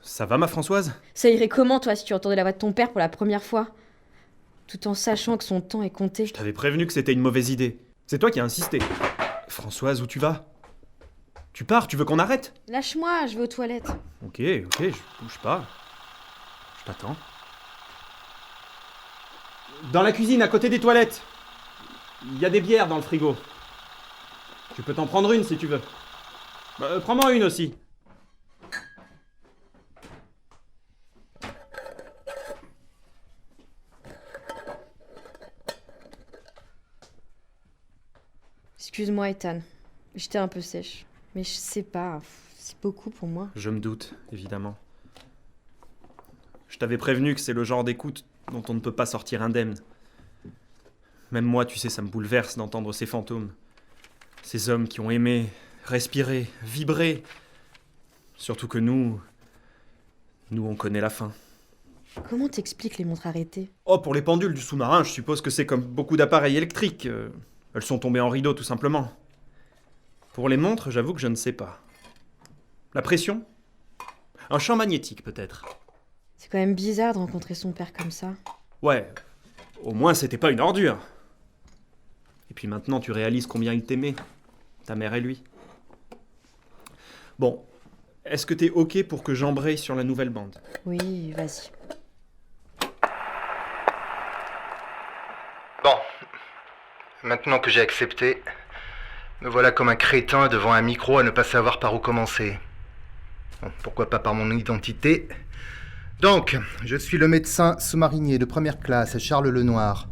S1: Ça va, ma Françoise?
S3: Ça irait comment, toi, si tu entendais la voix de ton père pour la première fois? Tout en sachant que son temps est compté.
S1: Je t'avais prévenu que c'était une mauvaise idée. C'est toi qui as insisté. Françoise, où tu vas? Tu pars, tu veux qu'on arrête?
S3: Lâche-moi, je vais aux toilettes.
S1: Ok, je bouge pas. Je t'attends. Dans la cuisine, à côté des toilettes. Il y a des bières dans le frigo. Tu peux t'en prendre une si tu veux. Prends-moi une aussi.
S3: Excuse-moi, Ethan. J'étais un peu sèche. Mais je sais pas, c'est beaucoup pour moi.
S1: Je me doute, évidemment. Je t'avais prévenu que c'est le genre d'écoute dont on ne peut pas sortir indemne. Même moi, tu sais, ça me bouleverse d'entendre ces fantômes. Ces hommes qui ont aimé, respiré, vibré. Surtout que nous, on connaît la fin.
S3: Comment t'expliques les montres arrêtées?
S1: Oh, pour les pendules du sous-marin, je suppose que c'est comme beaucoup d'appareils électriques. Elles sont tombées en rideau, tout simplement. Pour les montres, j'avoue que je ne sais pas. La pression? Un champ magnétique, peut-être.
S3: C'est quand même bizarre de rencontrer son père comme ça.
S1: Ouais, au moins c'était pas une ordure. Et puis maintenant, tu réalises combien il t'aimait, ta mère et lui. Bon, est-ce que t'es ok pour que j'embraye sur la nouvelle bande?
S3: Oui, vas-y.
S9: Bon, maintenant que j'ai accepté, me voilà comme un crétin devant un micro à ne pas savoir par où commencer. Bon, pourquoi pas par mon identité. Donc, je suis le médecin sous-marinier de première classe, Charles Lenoir,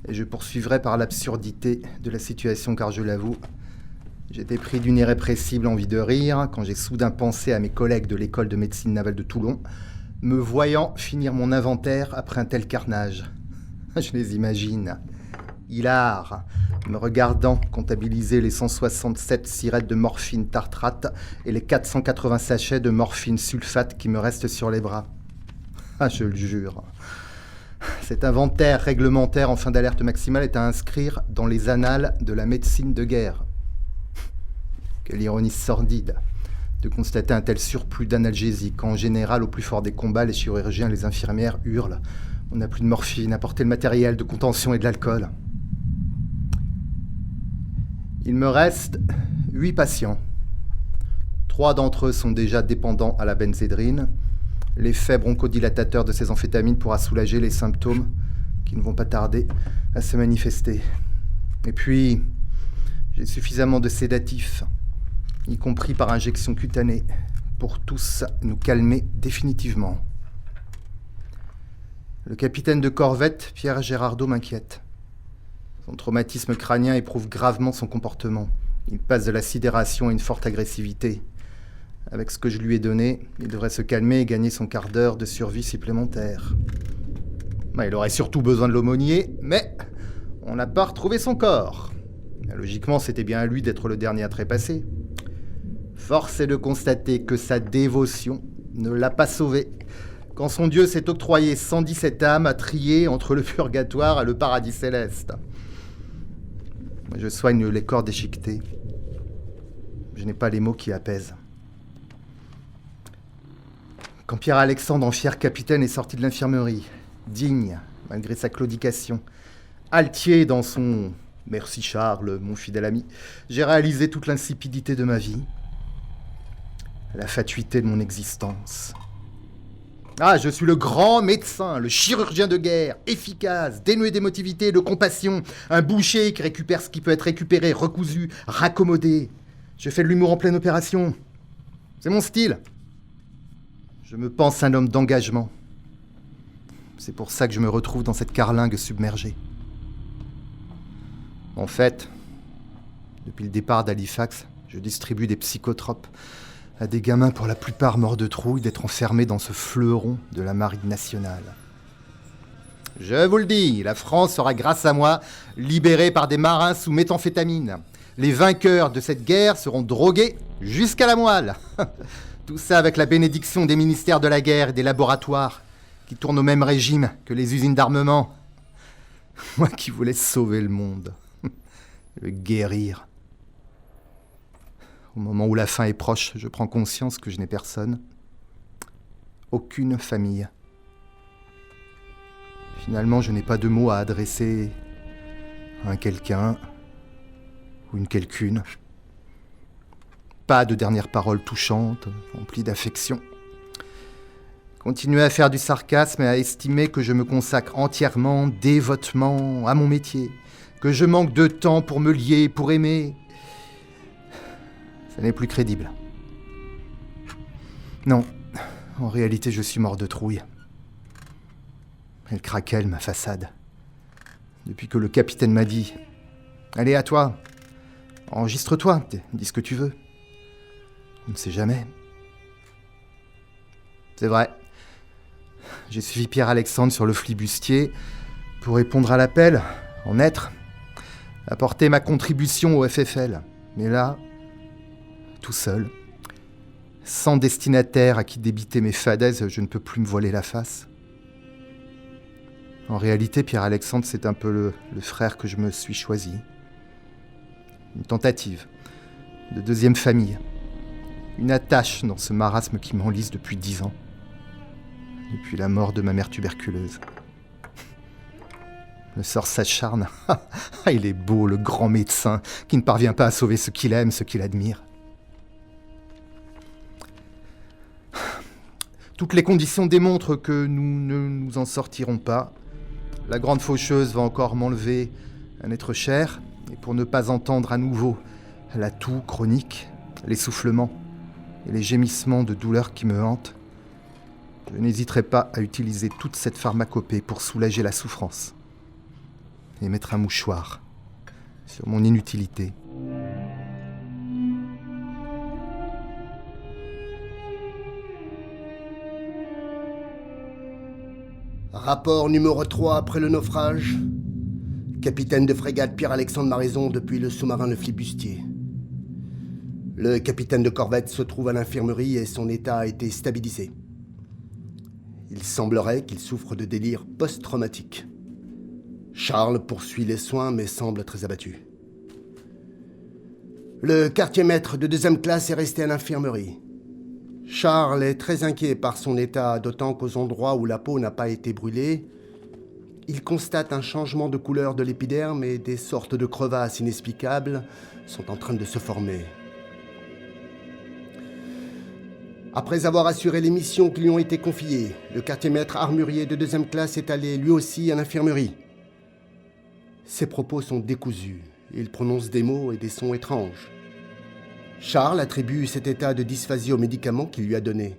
S9: et je poursuivrai par l'absurdité de la situation car je l'avoue, j'étais pris d'une irrépressible envie de rire quand j'ai soudain pensé à mes collègues de l'école de médecine navale de Toulon, me voyant finir mon inventaire après un tel carnage. Je les imagine, hilars, me regardant comptabiliser les 167 sirettes de morphine tartrate et les 480 sachets de morphine sulfate qui me restent sur les bras. Ah, je le jure. Cet inventaire réglementaire en fin d'alerte maximale est à inscrire dans les annales de la médecine de guerre. Quelle ironie sordide de constater un tel surplus d'analgésiques quand en général, au plus fort des combats, les chirurgiens et les infirmières hurlent. On n'a plus de morphine, apportez le matériel de contention et de l'alcool. Il me reste 8 patients. 3 d'entre eux sont déjà dépendants à la benzédrine. L'effet bronchodilatateur de ces amphétamines pourra soulager les symptômes qui ne vont pas tarder à se manifester. Et puis, j'ai suffisamment de sédatifs, y compris par injection cutanée, pour tous nous calmer définitivement. Le capitaine de corvette, Pierre Gérardot, m'inquiète. Son traumatisme crânien éprouve gravement son comportement. Il passe de la sidération à une forte agressivité. Avec ce que je lui ai donné, il devrait se calmer et gagner son quart d'heure de survie supplémentaire. Il aurait surtout besoin de l'aumônier, mais on n'a pas retrouvé son corps. Logiquement, c'était bien à lui d'être le dernier à trépasser. Force est de constater que sa dévotion ne l'a pas sauvé. Quand son Dieu s'est octroyé 117 âmes à trier entre le purgatoire et le paradis céleste. Je soigne les corps déchiquetés. Je n'ai pas les mots qui apaisent. Quand Pierre-Alexandre, en fier capitaine, est sorti de l'infirmerie, digne, malgré sa claudication, altier dans son « Merci Charles, mon fidèle ami », j'ai réalisé toute l'insipidité de ma vie, la fatuité de mon existence. Ah, je suis le grand médecin, le chirurgien de guerre, efficace, dénué d'émotivité et de compassion, un boucher qui récupère ce qui peut être récupéré, recousu, raccommodé. Je fais de l'humour en pleine opération. C'est mon style. Je me pense un homme d'engagement. C'est pour ça que je me retrouve dans cette carlingue submergée. En fait, depuis le départ d'Halifax, je distribue des psychotropes à des gamins pour la plupart morts de trouille d'être enfermés dans ce fleuron de la marine nationale. Je vous le dis, la France sera grâce à moi libérée par des marins sous méthamphétamine. Les vainqueurs de cette guerre seront drogués jusqu'à la moelle. Tout ça avec la bénédiction des ministères de la guerre et des laboratoires qui tournent au même régime que les usines d'armement. Moi qui voulais sauver le monde, le guérir. Au moment où la fin est proche, je prends conscience que je n'ai personne. Aucune famille. Finalement, je n'ai pas de mots à adresser à un quelqu'un ou une quelqu'une. Pas de dernière parole touchante, remplie d'affection. Continuer à faire du sarcasme et à estimer que je me consacre entièrement, dévotement à mon métier, que je manque de temps pour me lier, pour aimer. Ça n'est plus crédible. Non, en réalité, je suis mort de trouille. Elle craquelle, ma façade. Depuis que le capitaine m'a dit « Allez, à toi, enregistre-toi, dis ce que tu veux. » On ne sait jamais. C'est vrai. J'ai suivi Pierre-Alexandre sur le flibustier pour répondre à l'appel, en être, apporter ma contribution au FFL. Mais là, tout seul, sans destinataire à qui débiter mes fadaises, je ne peux plus me voiler la face. En réalité, Pierre-Alexandre, c'est un peu le frère que je me suis choisi. Une tentative de deuxième famille. Une attache dans ce marasme qui m'enlise depuis 10 ans. Depuis la mort de ma mère tuberculeuse. Le sort s'acharne. Il est beau, le grand médecin, qui ne parvient pas à sauver ce qu'il aime, ce qu'il admire. Toutes les conditions démontrent que nous ne nous en sortirons pas. La grande faucheuse va encore m'enlever un être cher, et pour ne pas entendre à nouveau la toux chronique, l'essoufflement et les gémissements de douleur qui me hantent, je n'hésiterai pas à utiliser toute cette pharmacopée pour soulager la souffrance et mettre un mouchoir sur mon inutilité.
S7: Rapport numéro 3 après le naufrage. Capitaine de frégate Pierre-Alexandre Maraison depuis le sous-marin Le Flibustier. Le capitaine de corvette se trouve à l'infirmerie et son état a été stabilisé. Il semblerait qu'il souffre de délire post-traumatique. Charles poursuit les soins mais semble très abattu. Le quartier-maître de 2e classe est resté à l'infirmerie. Charles est très inquiet par son état, d'autant qu'aux endroits où la peau n'a pas été brûlée, il constate un changement de couleur de l'épiderme et des sortes de crevasses inexplicables sont en train de se former. Après avoir assuré les missions qui lui ont été confiées, le quartier-maître armurier de 2e classe est allé lui aussi à l'infirmerie. Ses propos sont décousus. Il prononce des mots et des sons étranges. Charles attribue cet état de dysphasie aux médicaments qu'il lui a donnés.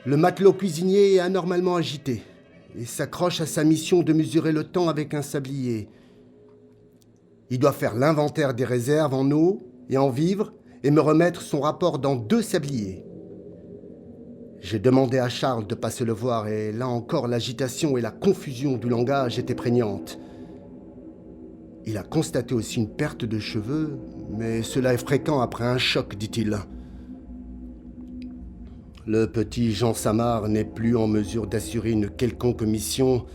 S7: Le matelot cuisinier est anormalement agité et s'accroche à sa mission de mesurer le temps avec un sablier. Il doit faire l'inventaire des réserves en eau et en vivres et me remettre son rapport dans 2 sabliers. J'ai demandé à Charles de passer le voir et là encore l'agitation et la confusion du langage étaient prégnantes. Il a constaté aussi une perte de cheveux, mais cela est fréquent après un choc, dit-il. Le petit Jean Samar n'est plus en mesure d'assurer une quelconque mission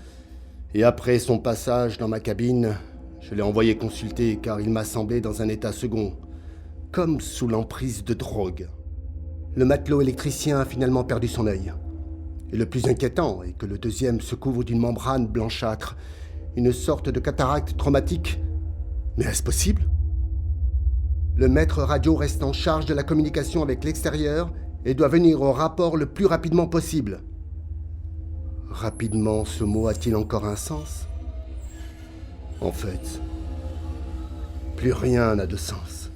S7: et après son passage dans ma cabine, je l'ai envoyé consulter car il m'a semblé dans un état second, comme sous l'emprise de drogue. Le matelot électricien a finalement perdu son œil. Et le plus inquiétant est que le 2e se couvre d'une membrane blanchâtre, une sorte de cataracte traumatique. Mais est-ce possible? Le maître radio reste en charge de la communication avec l'extérieur et doit venir au rapport le plus rapidement possible. Rapidement, ce mot a-t-il encore un sens? En fait, plus rien n'a de sens.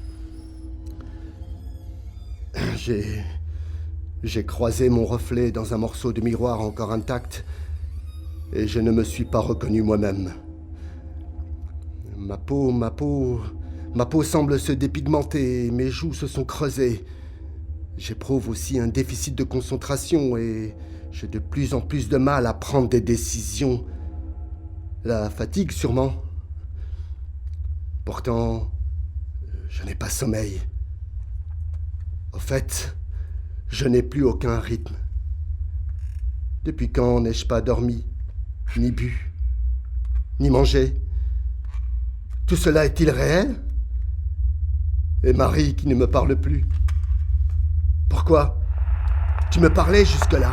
S7: J'ai croisé mon reflet dans un morceau de miroir encore intact et je ne me suis pas reconnu moi-même. Ma peau semble se dépigmenter et mes joues se sont creusées. J'éprouve aussi un déficit de concentration et j'ai de plus en plus de mal à prendre des décisions. La fatigue sûrement. Pourtant, je n'ai pas sommeil. Au fait, je n'ai plus aucun rythme. Depuis quand n'ai-je pas dormi, ni bu, ni mangé? Tout cela est-il réel?
S10: Et Marie qui ne me parle plus. Pourquoi? Tu me parlais jusque-là.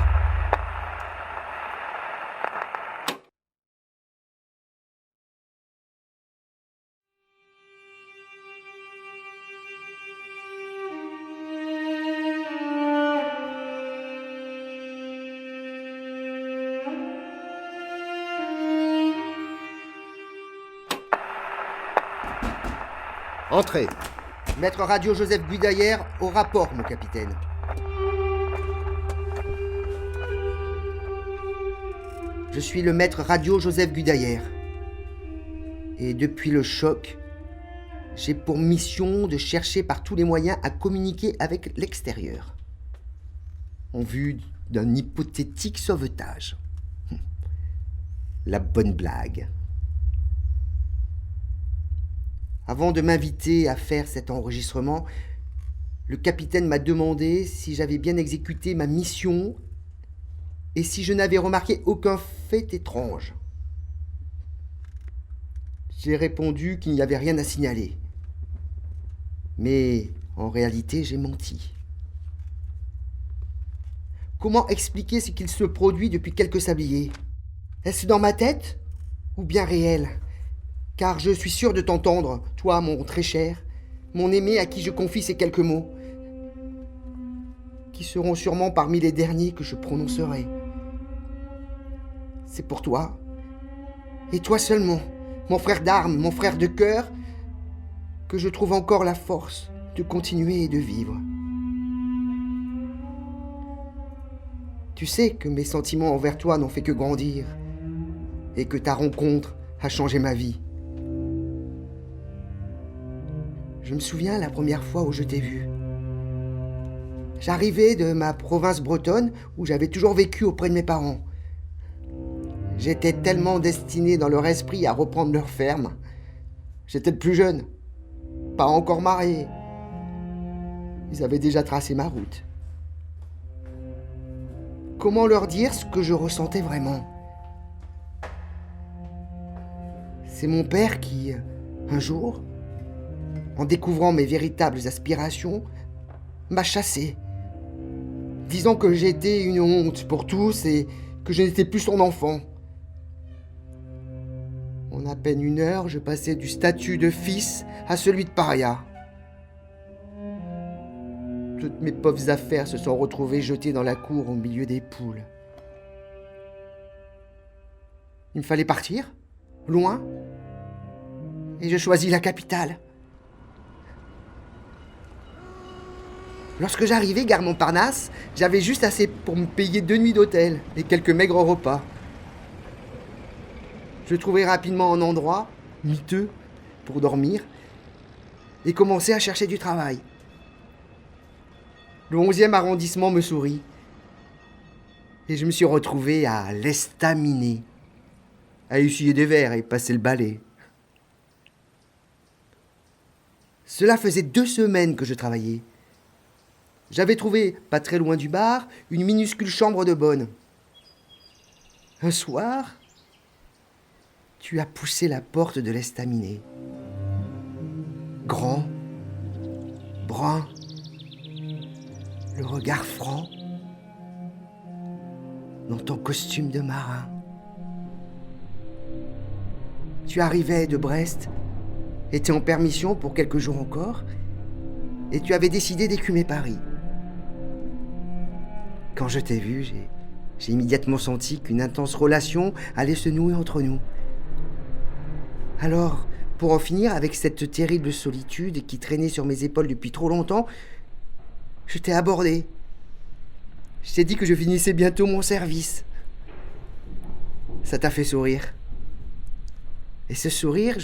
S11: Entrez. Maître Radio Joseph Guidaillère au rapport, mon capitaine. Je suis le maître Radio Joseph Guidaillère. Et depuis le choc, j'ai pour mission de chercher par tous les moyens à communiquer avec l'extérieur. En vue d'un hypothétique sauvetage. La bonne blague. Avant de m'inviter à faire cet enregistrement, le capitaine m'a demandé si j'avais bien exécuté ma mission et si je n'avais remarqué aucun fait étrange. J'ai répondu qu'il n'y avait rien à signaler. Mais en réalité, j'ai menti. Comment expliquer ce qu'il se produit depuis quelques sabliers? Est-ce dans ma tête ou bien réel? Car je suis sûr de t'entendre, toi, mon très cher, mon aimé à qui je confie ces quelques mots, qui seront sûrement parmi les derniers que je prononcerai. C'est pour toi, et toi seulement, mon frère d'armes, mon frère de cœur, que je trouve encore la force de continuer et de vivre. Tu sais que mes sentiments envers toi n'ont fait que grandir, et que ta rencontre a changé ma vie. Je me souviens la première fois où je t'ai vu. J'arrivais de ma province bretonne où j'avais toujours vécu auprès de mes parents. J'étais tellement destiné dans leur esprit à reprendre leur ferme. J'étais le plus jeune, pas encore marié. Ils avaient déjà tracé ma route. Comment leur dire ce que je ressentais vraiment? C'est mon père qui, un jour, en découvrant mes véritables aspirations, m'a chassé, disant que j'étais une honte pour tous et que je n'étais plus son enfant. En à peine une heure, je passais du statut de fils à celui de paria. Toutes mes pauvres affaires se sont retrouvées jetées dans la cour au milieu des poules. Il me fallait partir, loin, et je choisis la capitale. Lorsque j'arrivais gare Montparnasse, j'avais juste assez pour me payer 2 nuits d'hôtel et quelques maigres repas. Je trouvai rapidement un endroit, miteux, pour dormir, et commençai à chercher du travail. Le 11e arrondissement me sourit, et je me suis retrouvé à l'estaminet, à essuyer des verres et passer le balai. Cela faisait 2 semaines que je travaillais. J'avais trouvé, pas très loin du bar, une minuscule chambre de bonne. Un soir, tu as poussé la porte de l'estaminet. Grand, brun, le regard franc, dans ton costume de marin. Tu arrivais de Brest, étais en permission pour quelques jours encore, et tu avais décidé d'écumer Paris. Quand je t'ai vu, j'ai immédiatement senti qu'une intense relation allait se nouer entre nous. Alors, pour en finir avec cette terrible solitude qui traînait sur mes épaules depuis trop longtemps, je t'ai abordé. Je t'ai dit que je finissais bientôt mon service. Ça t'a fait sourire. Et ce sourire,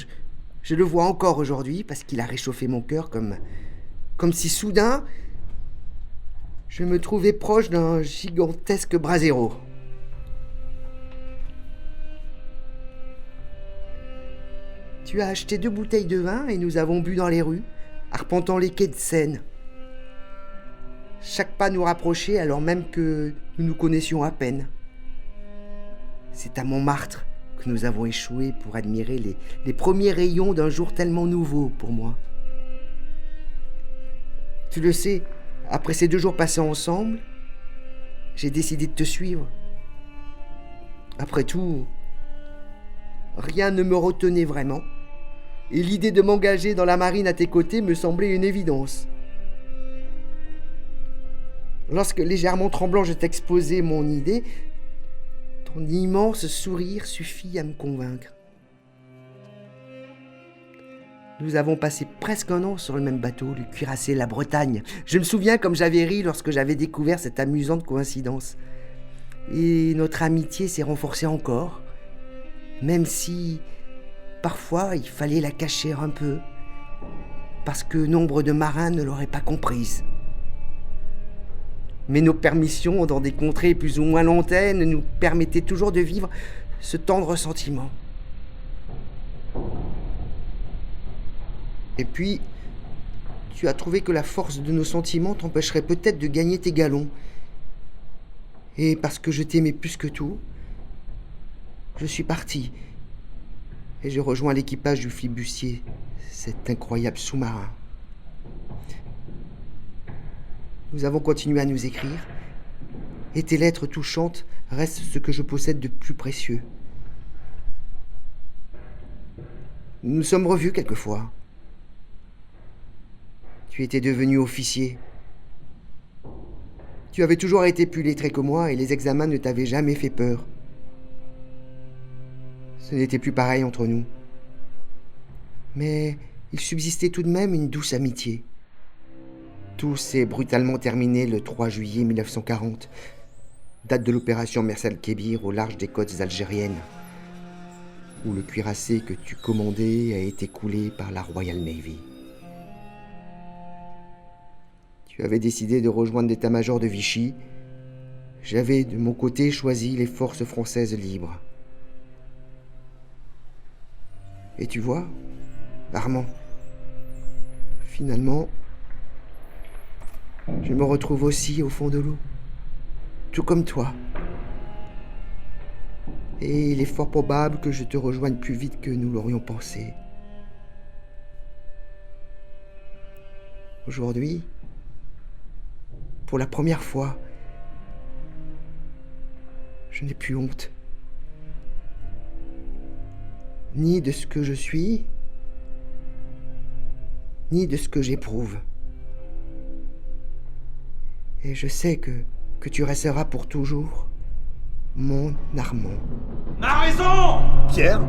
S11: je le vois encore aujourd'hui parce qu'il a réchauffé mon cœur comme si soudain, je me trouvais proche d'un gigantesque brasero. Tu as acheté 2 bouteilles de vin et nous avons bu dans les rues, arpentant les quais de Seine. Chaque pas nous rapprochait alors même que nous nous connaissions à peine. C'est à Montmartre que nous avons échoué pour admirer les premiers rayons d'un jour tellement nouveau pour moi. Tu le sais, après ces 2 jours passés ensemble, j'ai décidé de te suivre. Après tout, rien ne me retenait vraiment, et l'idée de m'engager dans la marine à tes côtés me semblait une évidence. Lorsque légèrement tremblant je t'exposais mon idée, ton immense sourire suffit à me convaincre. Nous avons passé presque 1 an sur le même bateau, le cuirassé La Bretagne. Je me souviens comme j'avais ri lorsque j'avais découvert cette amusante coïncidence. Et notre amitié s'est renforcée encore, même si parfois il fallait la cacher un peu, parce que nombre de marins ne l'auraient pas comprise. Mais nos permissions dans des contrées plus ou moins lointaines nous permettaient toujours de vivre ce tendre sentiment. Et puis, tu as trouvé que la force de nos sentiments t'empêcherait peut-être de gagner tes galons. Et parce que je t'aimais plus que tout, je suis parti. Et je rejoins l'équipage du Flibustier, cet incroyable sous-marin. Nous avons continué à nous écrire, et tes lettres touchantes restent ce que je possède de plus précieux. Nous nous sommes revus quelquefois. Tu étais devenu officier. Tu avais toujours été plus lettré que moi et les examens ne t'avaient jamais fait peur. Ce n'était plus pareil entre nous. Mais il subsistait tout de même une douce amitié. Tout s'est brutalement terminé le 3 juillet 1940, date de l'opération Mersal Kébir au large des côtes algériennes, où le cuirassé que tu commandais a été coulé par la Royal Navy. Tu avais décidé de rejoindre l'état-major de Vichy. J'avais, de mon côté, choisi les forces françaises libres. Et tu vois, Armand, finalement, je me retrouve aussi au fond de l'eau, tout comme toi. Et il est fort probable que je te rejoigne plus vite que nous l'aurions pensé. Aujourd'hui, pour la première fois, je n'ai plus honte. Ni de ce que je suis, ni de ce que j'éprouve. Et je sais que tu resteras pour toujours mon Armand.
S1: Ma raison!
S10: Pierre,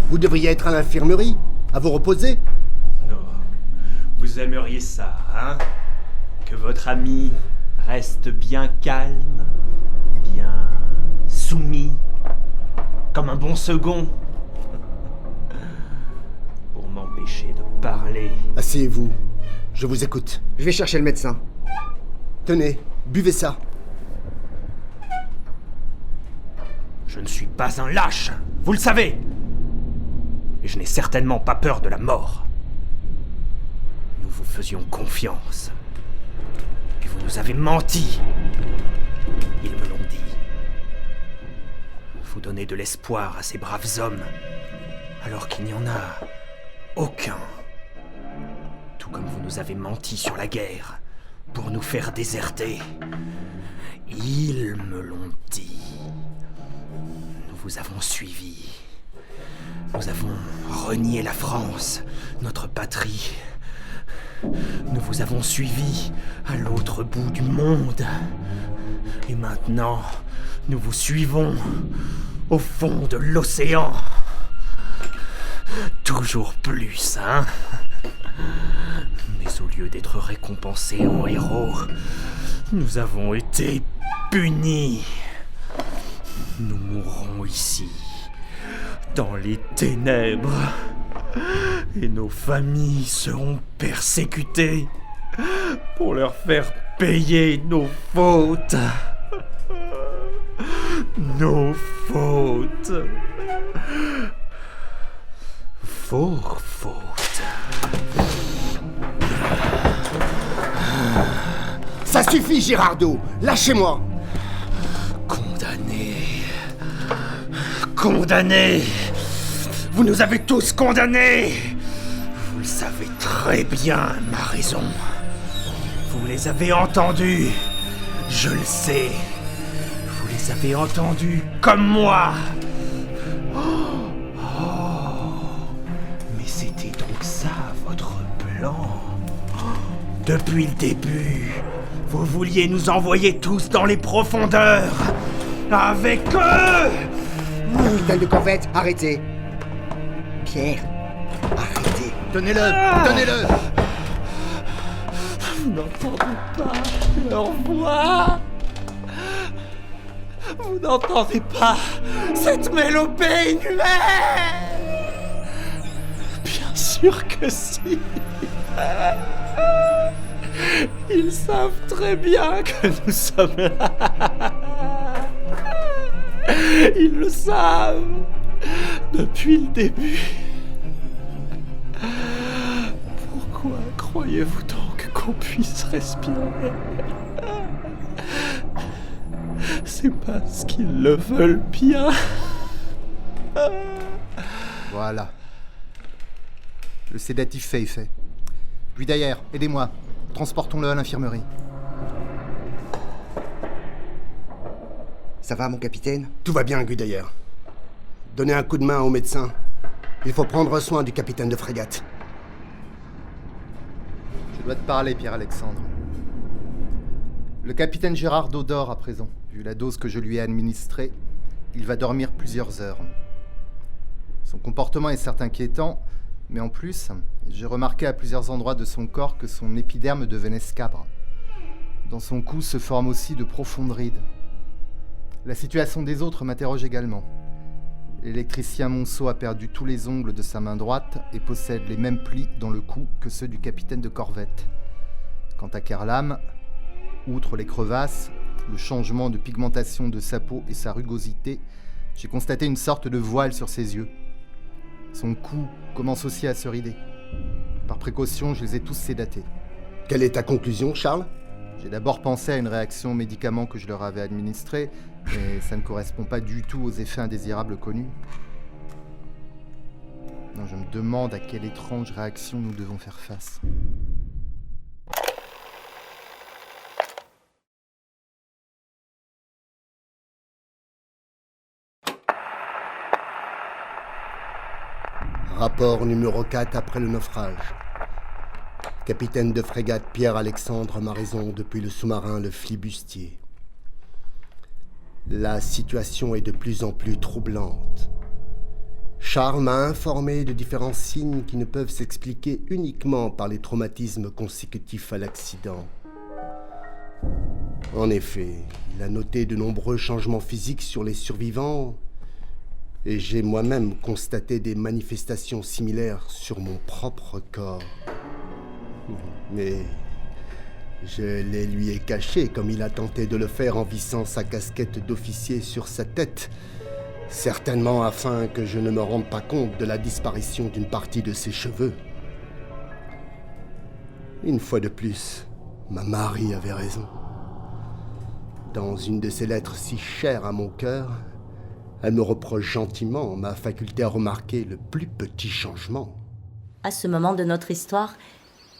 S10: vous devriez être à l'infirmerie, à vous reposer.
S1: Non, vous aimeriez ça, hein? Que votre ami reste bien calme, bien soumis, comme un bon second, pour m'empêcher de parler.
S10: Asseyez-vous, je vous écoute.
S11: Je vais chercher le médecin.
S10: Tenez, buvez ça.
S1: Je ne suis pas un lâche, vous le savez. Et je n'ai certainement pas peur de la mort. Nous vous faisions confiance. Et vous nous avez menti. Ils me l'ont dit. Vous donnez de l'espoir à ces braves hommes, alors qu'il n'y en a aucun. Tout comme vous nous avez menti sur la guerre, pour nous faire déserter. Ils me l'ont dit. Nous vous avons suivis. Nous avons renié la France, notre patrie. Nous vous avons suivis à l'autre bout du monde. Et maintenant, nous vous suivons au fond de l'océan. Toujours plus, hein? Mais au lieu d'être récompensés en héros, nous avons été punis. Nous mourrons ici, dans les ténèbres, et nos familles seront persécutées pour leur faire payer nos fautes. Nos fautes. Vos fautes.
S10: Ça suffit, Girardot. Lâchez-moi.
S1: Condamnés. Vous nous avez tous condamnés. Vous le savez très bien, ma raison.
S12: Vous les avez entendus. Je le sais. Vous les avez entendus comme moi. Mais c'était donc ça votre plan. Depuis le début, vous vouliez nous envoyer tous dans les profondeurs. Avec eux.
S11: Capitaine de corvette, arrêtez. Pierre, arrêtez.
S10: Tenez-le, tenez-le.
S12: Vous n'entendez pas leur voix. Vous n'entendez pas cette mélopée inhumaine. Bien sûr que si. Ils savent très bien que nous sommes là. Ils le savent depuis le début. Pourquoi croyez-vous donc qu'on puisse respirer? C'est parce qu'ils le veulent bien.
S9: Voilà. Le sédatif fait effet. Puis d'ailleurs, aidez-moi. Transportons-le à l'infirmerie.
S11: Ça va, mon capitaine?
S10: Tout va bien, Gudayer. Donnez un coup de main au médecin. Il faut prendre soin du capitaine de frégate.
S9: Je dois te parler, Pierre-Alexandre. Le capitaine Gérardo dort à présent. Vu la dose que je lui ai administrée, il va dormir plusieurs heures. Son comportement est certes inquiétant, mais en plus, j'ai remarqué à plusieurs endroits de son corps que son épiderme devenait scabre. Dans son cou se forment aussi de profondes rides. La situation des autres m'interroge également. L'électricien Monceau a perdu tous les ongles de sa main droite et possède les mêmes plis dans le cou que ceux du capitaine de corvette. Quant à Kerlam, outre les crevasses, le changement de pigmentation de sa peau et sa rugosité, j'ai constaté une sorte de voile sur ses yeux. Son cou commence aussi à se rider. Par précaution, je les ai tous sédatés.
S10: Quelle est ta conclusion, Charles?
S9: J'ai d'abord pensé à une réaction aux médicaments que je leur avais administrés, mais ça ne correspond pas du tout aux effets indésirables connus. Non, je me demande à quelle étrange réaction nous devons faire face.
S10: Rapport numéro 4 après le naufrage. Capitaine de frégate Pierre-Alexandre Maraison depuis le sous-marin le Flibustier. La situation est de plus en plus troublante. Charles m'a informé de différents signes qui ne peuvent s'expliquer uniquement par les traumatismes consécutifs à l'accident. En effet, il a noté de nombreux changements physiques sur les survivants et j'ai moi-même constaté des manifestations similaires sur mon propre corps. Mais je les lui ai cachés comme il a tenté de le faire en vissant sa casquette d'officier sur sa tête, certainement afin que je ne me rende pas compte de la disparition d'une partie de ses cheveux. Une fois de plus, ma Marie avait raison. Dans une de ses lettres si chères à mon cœur, elle me reproche gentiment ma faculté à remarquer le plus petit changement.
S8: À ce moment de notre histoire,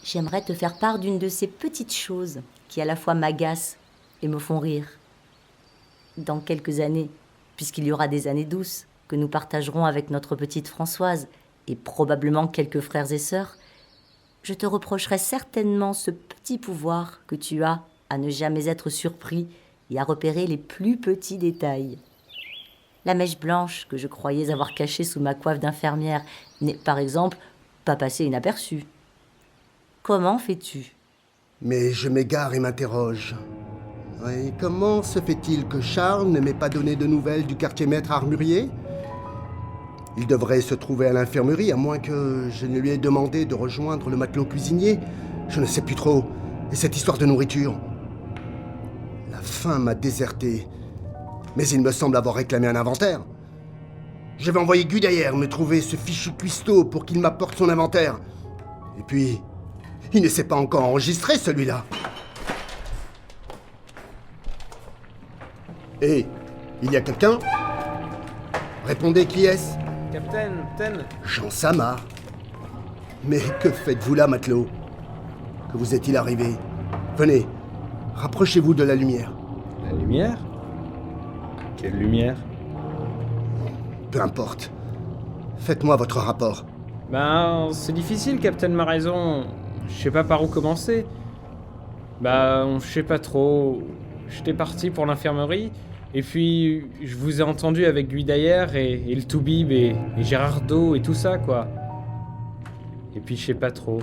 S8: j'aimerais te faire part d'une de ces petites choses qui à la fois m'agacent et me font rire. Dans quelques années, puisqu'il y aura des années douces que nous partagerons avec notre petite Françoise et probablement quelques frères et sœurs, je te reprocherai certainement ce petit pouvoir que tu as à ne jamais être surpris et à repérer les plus petits détails. La mèche blanche que je croyais avoir cachée sous ma coiffe d'infirmière n'est, par exemple, pas passée inaperçue. Comment fais-tu?
S10: Mais je m'égare et m'interroge. Et comment se fait-il que Charles ne m'ait pas donné de nouvelles du quartier-maître armurier? Il devrait se trouver à l'infirmerie, à moins que je ne lui ai demandé de rejoindre le matelot cuisinier. Je ne sais plus trop. Et cette histoire de nourriture? La faim m'a déserté. Mais il me semble avoir réclamé un inventaire. J'avais envoyé Gudayer me trouver ce fichu cuistot pour qu'il m'apporte son inventaire. Et puis, il ne s'est pas encore enregistré, celui-là. Hé, il y a quelqu'un? Répondez, qui est-ce?
S6: Capitaine.
S10: Jean Samar. Mais que faites-vous là, matelot? Que vous est-il arrivé? Venez, rapprochez-vous de la lumière.
S6: La lumière? Quelle lumière?
S10: Peu importe. Faites-moi votre rapport.
S6: Ben, c'est difficile, Captain m'a raison. Je sais pas par où commencer. Je sais pas trop. J'étais parti pour l'infirmerie, et puis je vous ai entendu avec Guidayer et le Toubib et Gérardo et tout ça, quoi. Et puis je sais pas trop.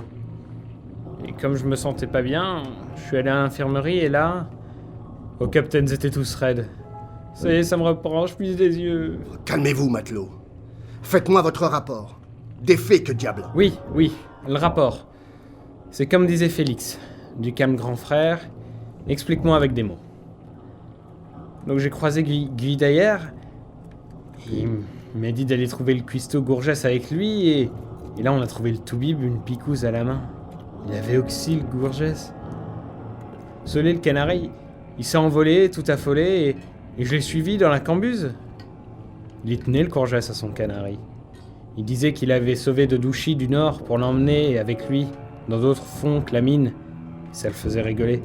S6: Et comme je me sentais pas bien, je suis allé à l'infirmerie et là... Oh, Captain, ils étaient tous raides. Ça y est, ça me reprend, je plisse les yeux.
S10: Calmez-vous, matelot. Faites-moi votre rapport. Des faits, que diable.
S6: Oui, le rapport. C'est comme disait Félix. Du calme, grand frère. Explique-moi avec des mots. Donc j'ai croisé Guy d'ailleurs. Il m'a dit d'aller trouver le cuistot Gourgès avec lui et là on a trouvé le Toubib, une picouse à la main. Il avait oxy le Gourgès. Solé, le canari, il s'est envolé, tout affolé, et je l'ai suivi dans la cambuse. Il y tenait le Gourgès à son canari. Il disait qu'il avait sauvé de Douchy du Nord pour l'emmener avec lui dans d'autres fonds que la mine. Ça le faisait rigoler.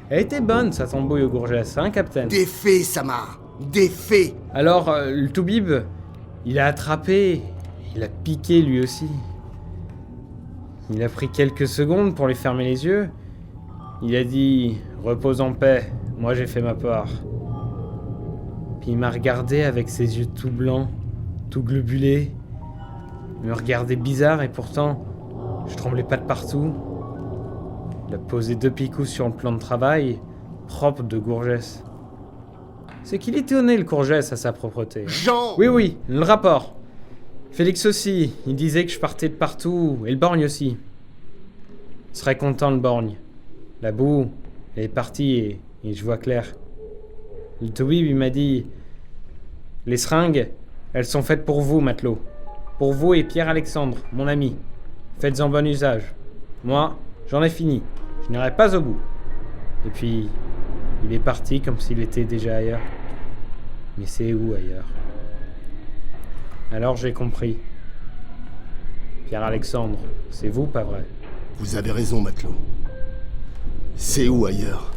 S6: Elle était bonne, sa tambouille au Gourgès, hein, Captain?
S10: Des faits, Samar. Des faits.
S6: Alors, le Toubib, il a attrapé, il a piqué lui aussi. Il a pris quelques secondes pour lui fermer les yeux. Il a dit « Repose en paix, moi j'ai fait ma part ». Puis il m'a regardé avec ses yeux tout blancs, tout globulés. Il me regardait bizarre et pourtant, je tremblais pas de partout. Il a posé 2 picous sur le plan de travail, propre de Gourgès. C'est qu'il était honnête, le Gourgès, à sa propreté.
S10: Jean!
S6: Oui, le rapport. Félix aussi, il disait que je partais de partout, et le borgne aussi. Il serait content, le borgne. La boue, elle est partie et je vois clair. Le Toubib, il m'a dit « Les seringues, elles sont faites pour vous, matelot. Pour vous et Pierre-Alexandre, mon ami. Faites-en bon usage. Moi, j'en ai fini. Je n'irai pas au bout. » Et puis, il est parti comme s'il était déjà ailleurs. Mais c'est où ailleurs? Alors j'ai compris. Pierre-Alexandre, c'est vous, pas vrai?
S10: Vous avez raison, matelot. C'est où ailleurs?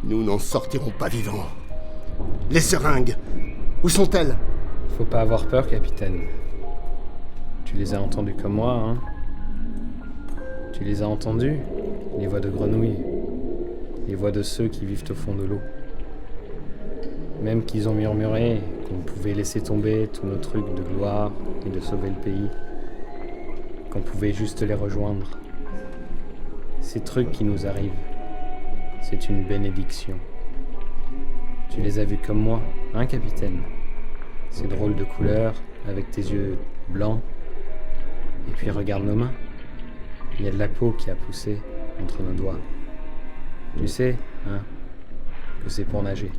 S10: Nous n'en sortirons pas vivants. Les seringues, où sont-elles?
S6: Faut pas avoir peur, capitaine. Tu les as entendues comme moi, hein? Tu les as entendues? Les voix de grenouilles. Les voix de ceux qui vivent au fond de l'eau. Même qu'ils ont murmuré qu'on pouvait laisser tomber tous nos trucs de gloire et de sauver le pays. Qu'on pouvait juste les rejoindre. Ces trucs qui nous arrivent, c'est une bénédiction. Tu les as vus comme moi, hein, capitaine? Ces drôles de couleurs, avec tes yeux blancs. Et puis regarde nos mains. Il y a de la peau qui a poussé entre nos doigts. Tu sais, hein, que c'est pour nager.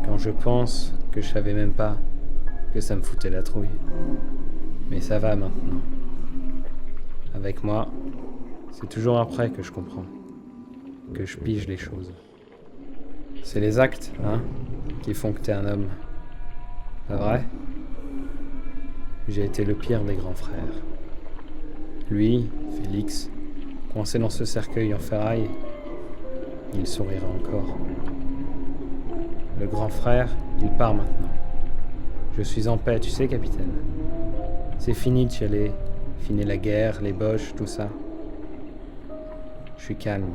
S6: Quand je pense que je savais même pas que ça me foutait la trouille. Mais ça va maintenant. Avec moi, c'est toujours après que je comprends, que je pige les choses. C'est les actes, hein, qui font que t'es un homme. Pas vrai? J'ai été le pire des grands frères. Lui, Félix, coincé dans ce cercueil en ferraille, il sourira encore. Le grand frère, il part maintenant. Je suis en paix, tu sais, capitaine. C'est fini de chialer, fini la guerre, les boches, tout ça. Je suis calme.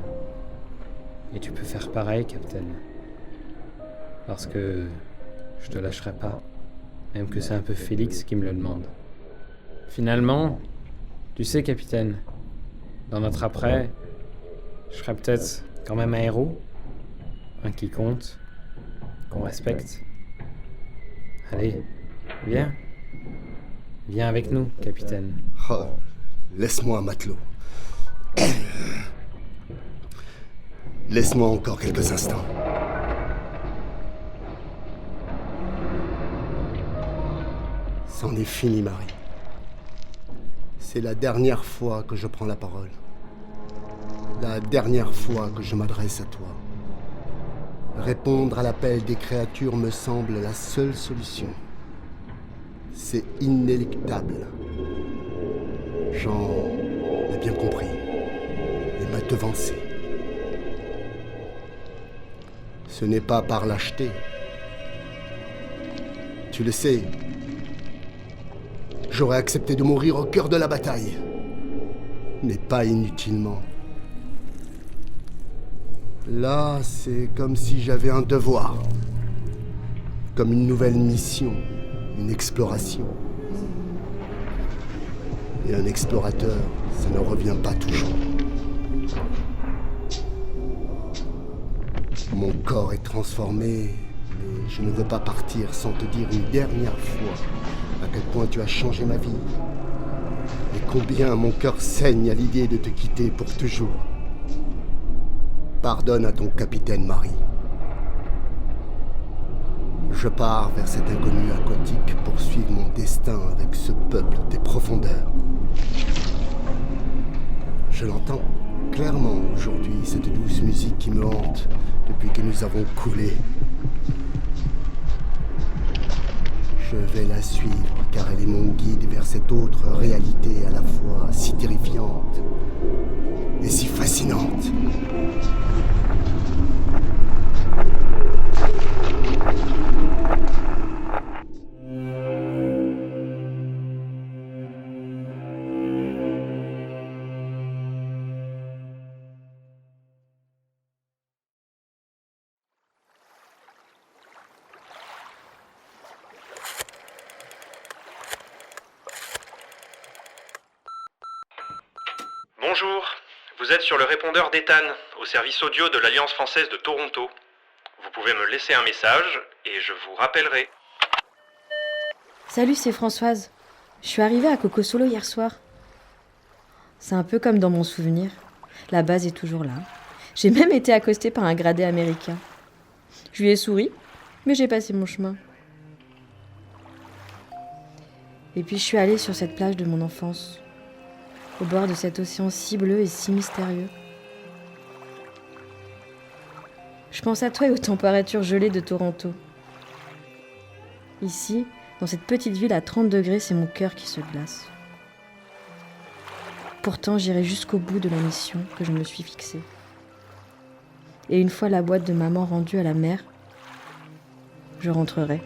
S6: Et tu peux faire pareil, capitaine. Parce que je te lâcherai pas, même que c'est un peu Félix qui me le demande. Finalement, tu sais, capitaine, dans notre après, je serai peut-être quand même un héros, un qui compte, qu'on respecte. Allez, viens. Viens avec nous, capitaine.
S10: Oh, laisse-moi, matelot. Laisse-moi encore quelques instants. C'en est fini, Marie. C'est la dernière fois que je prends la parole. La dernière fois que je m'adresse à toi. Répondre à l'appel des créatures me semble la seule solution. C'est inéluctable. Jean a bien compris. devancer. Ce n'est pas par lâcheté. Tu le sais, j'aurais accepté de mourir au cœur de la bataille, mais pas inutilement. Là, c'est comme si j'avais un devoir, comme une nouvelle mission, une exploration. Et un explorateur, ça ne revient pas toujours. Mon corps est transformé, mais je ne veux pas partir sans te dire une dernière fois à quel point tu as changé ma vie et combien mon cœur saigne à l'idée de te quitter pour toujours. Pardonne à ton capitaine Marie. Je pars vers cet inconnu aquatique pour suivre mon destin avec ce peuple des profondeurs. Je l'entends clairement aujourd'hui, cette douce musique qui me hante depuis que nous avons coulé. Je vais la suivre car elle est mon guide vers cette autre réalité à la fois si terrifiante et si fascinante.
S1: Bonjour, vous êtes sur le répondeur d'Ethan, au service audio de l'Alliance française de Toronto. Vous pouvez me laisser un message et je vous rappellerai.
S3: Salut, c'est Françoise. Je suis arrivée à Coco Solo hier soir. C'est un peu comme dans mon souvenir. La base est toujours là. J'ai même été accostée par un gradé américain. Je lui ai souri, mais j'ai passé mon chemin. Et puis je suis allée sur cette plage de mon enfance, au bord de cet océan si bleu et si mystérieux. Je pense à toi et aux températures gelées de Toronto. Ici, dans cette petite ville à 30 degrés, c'est mon cœur qui se glace. Pourtant, j'irai jusqu'au bout de la mission que je me suis fixée. Et une fois la boîte de maman rendue à la mer, je rentrerai.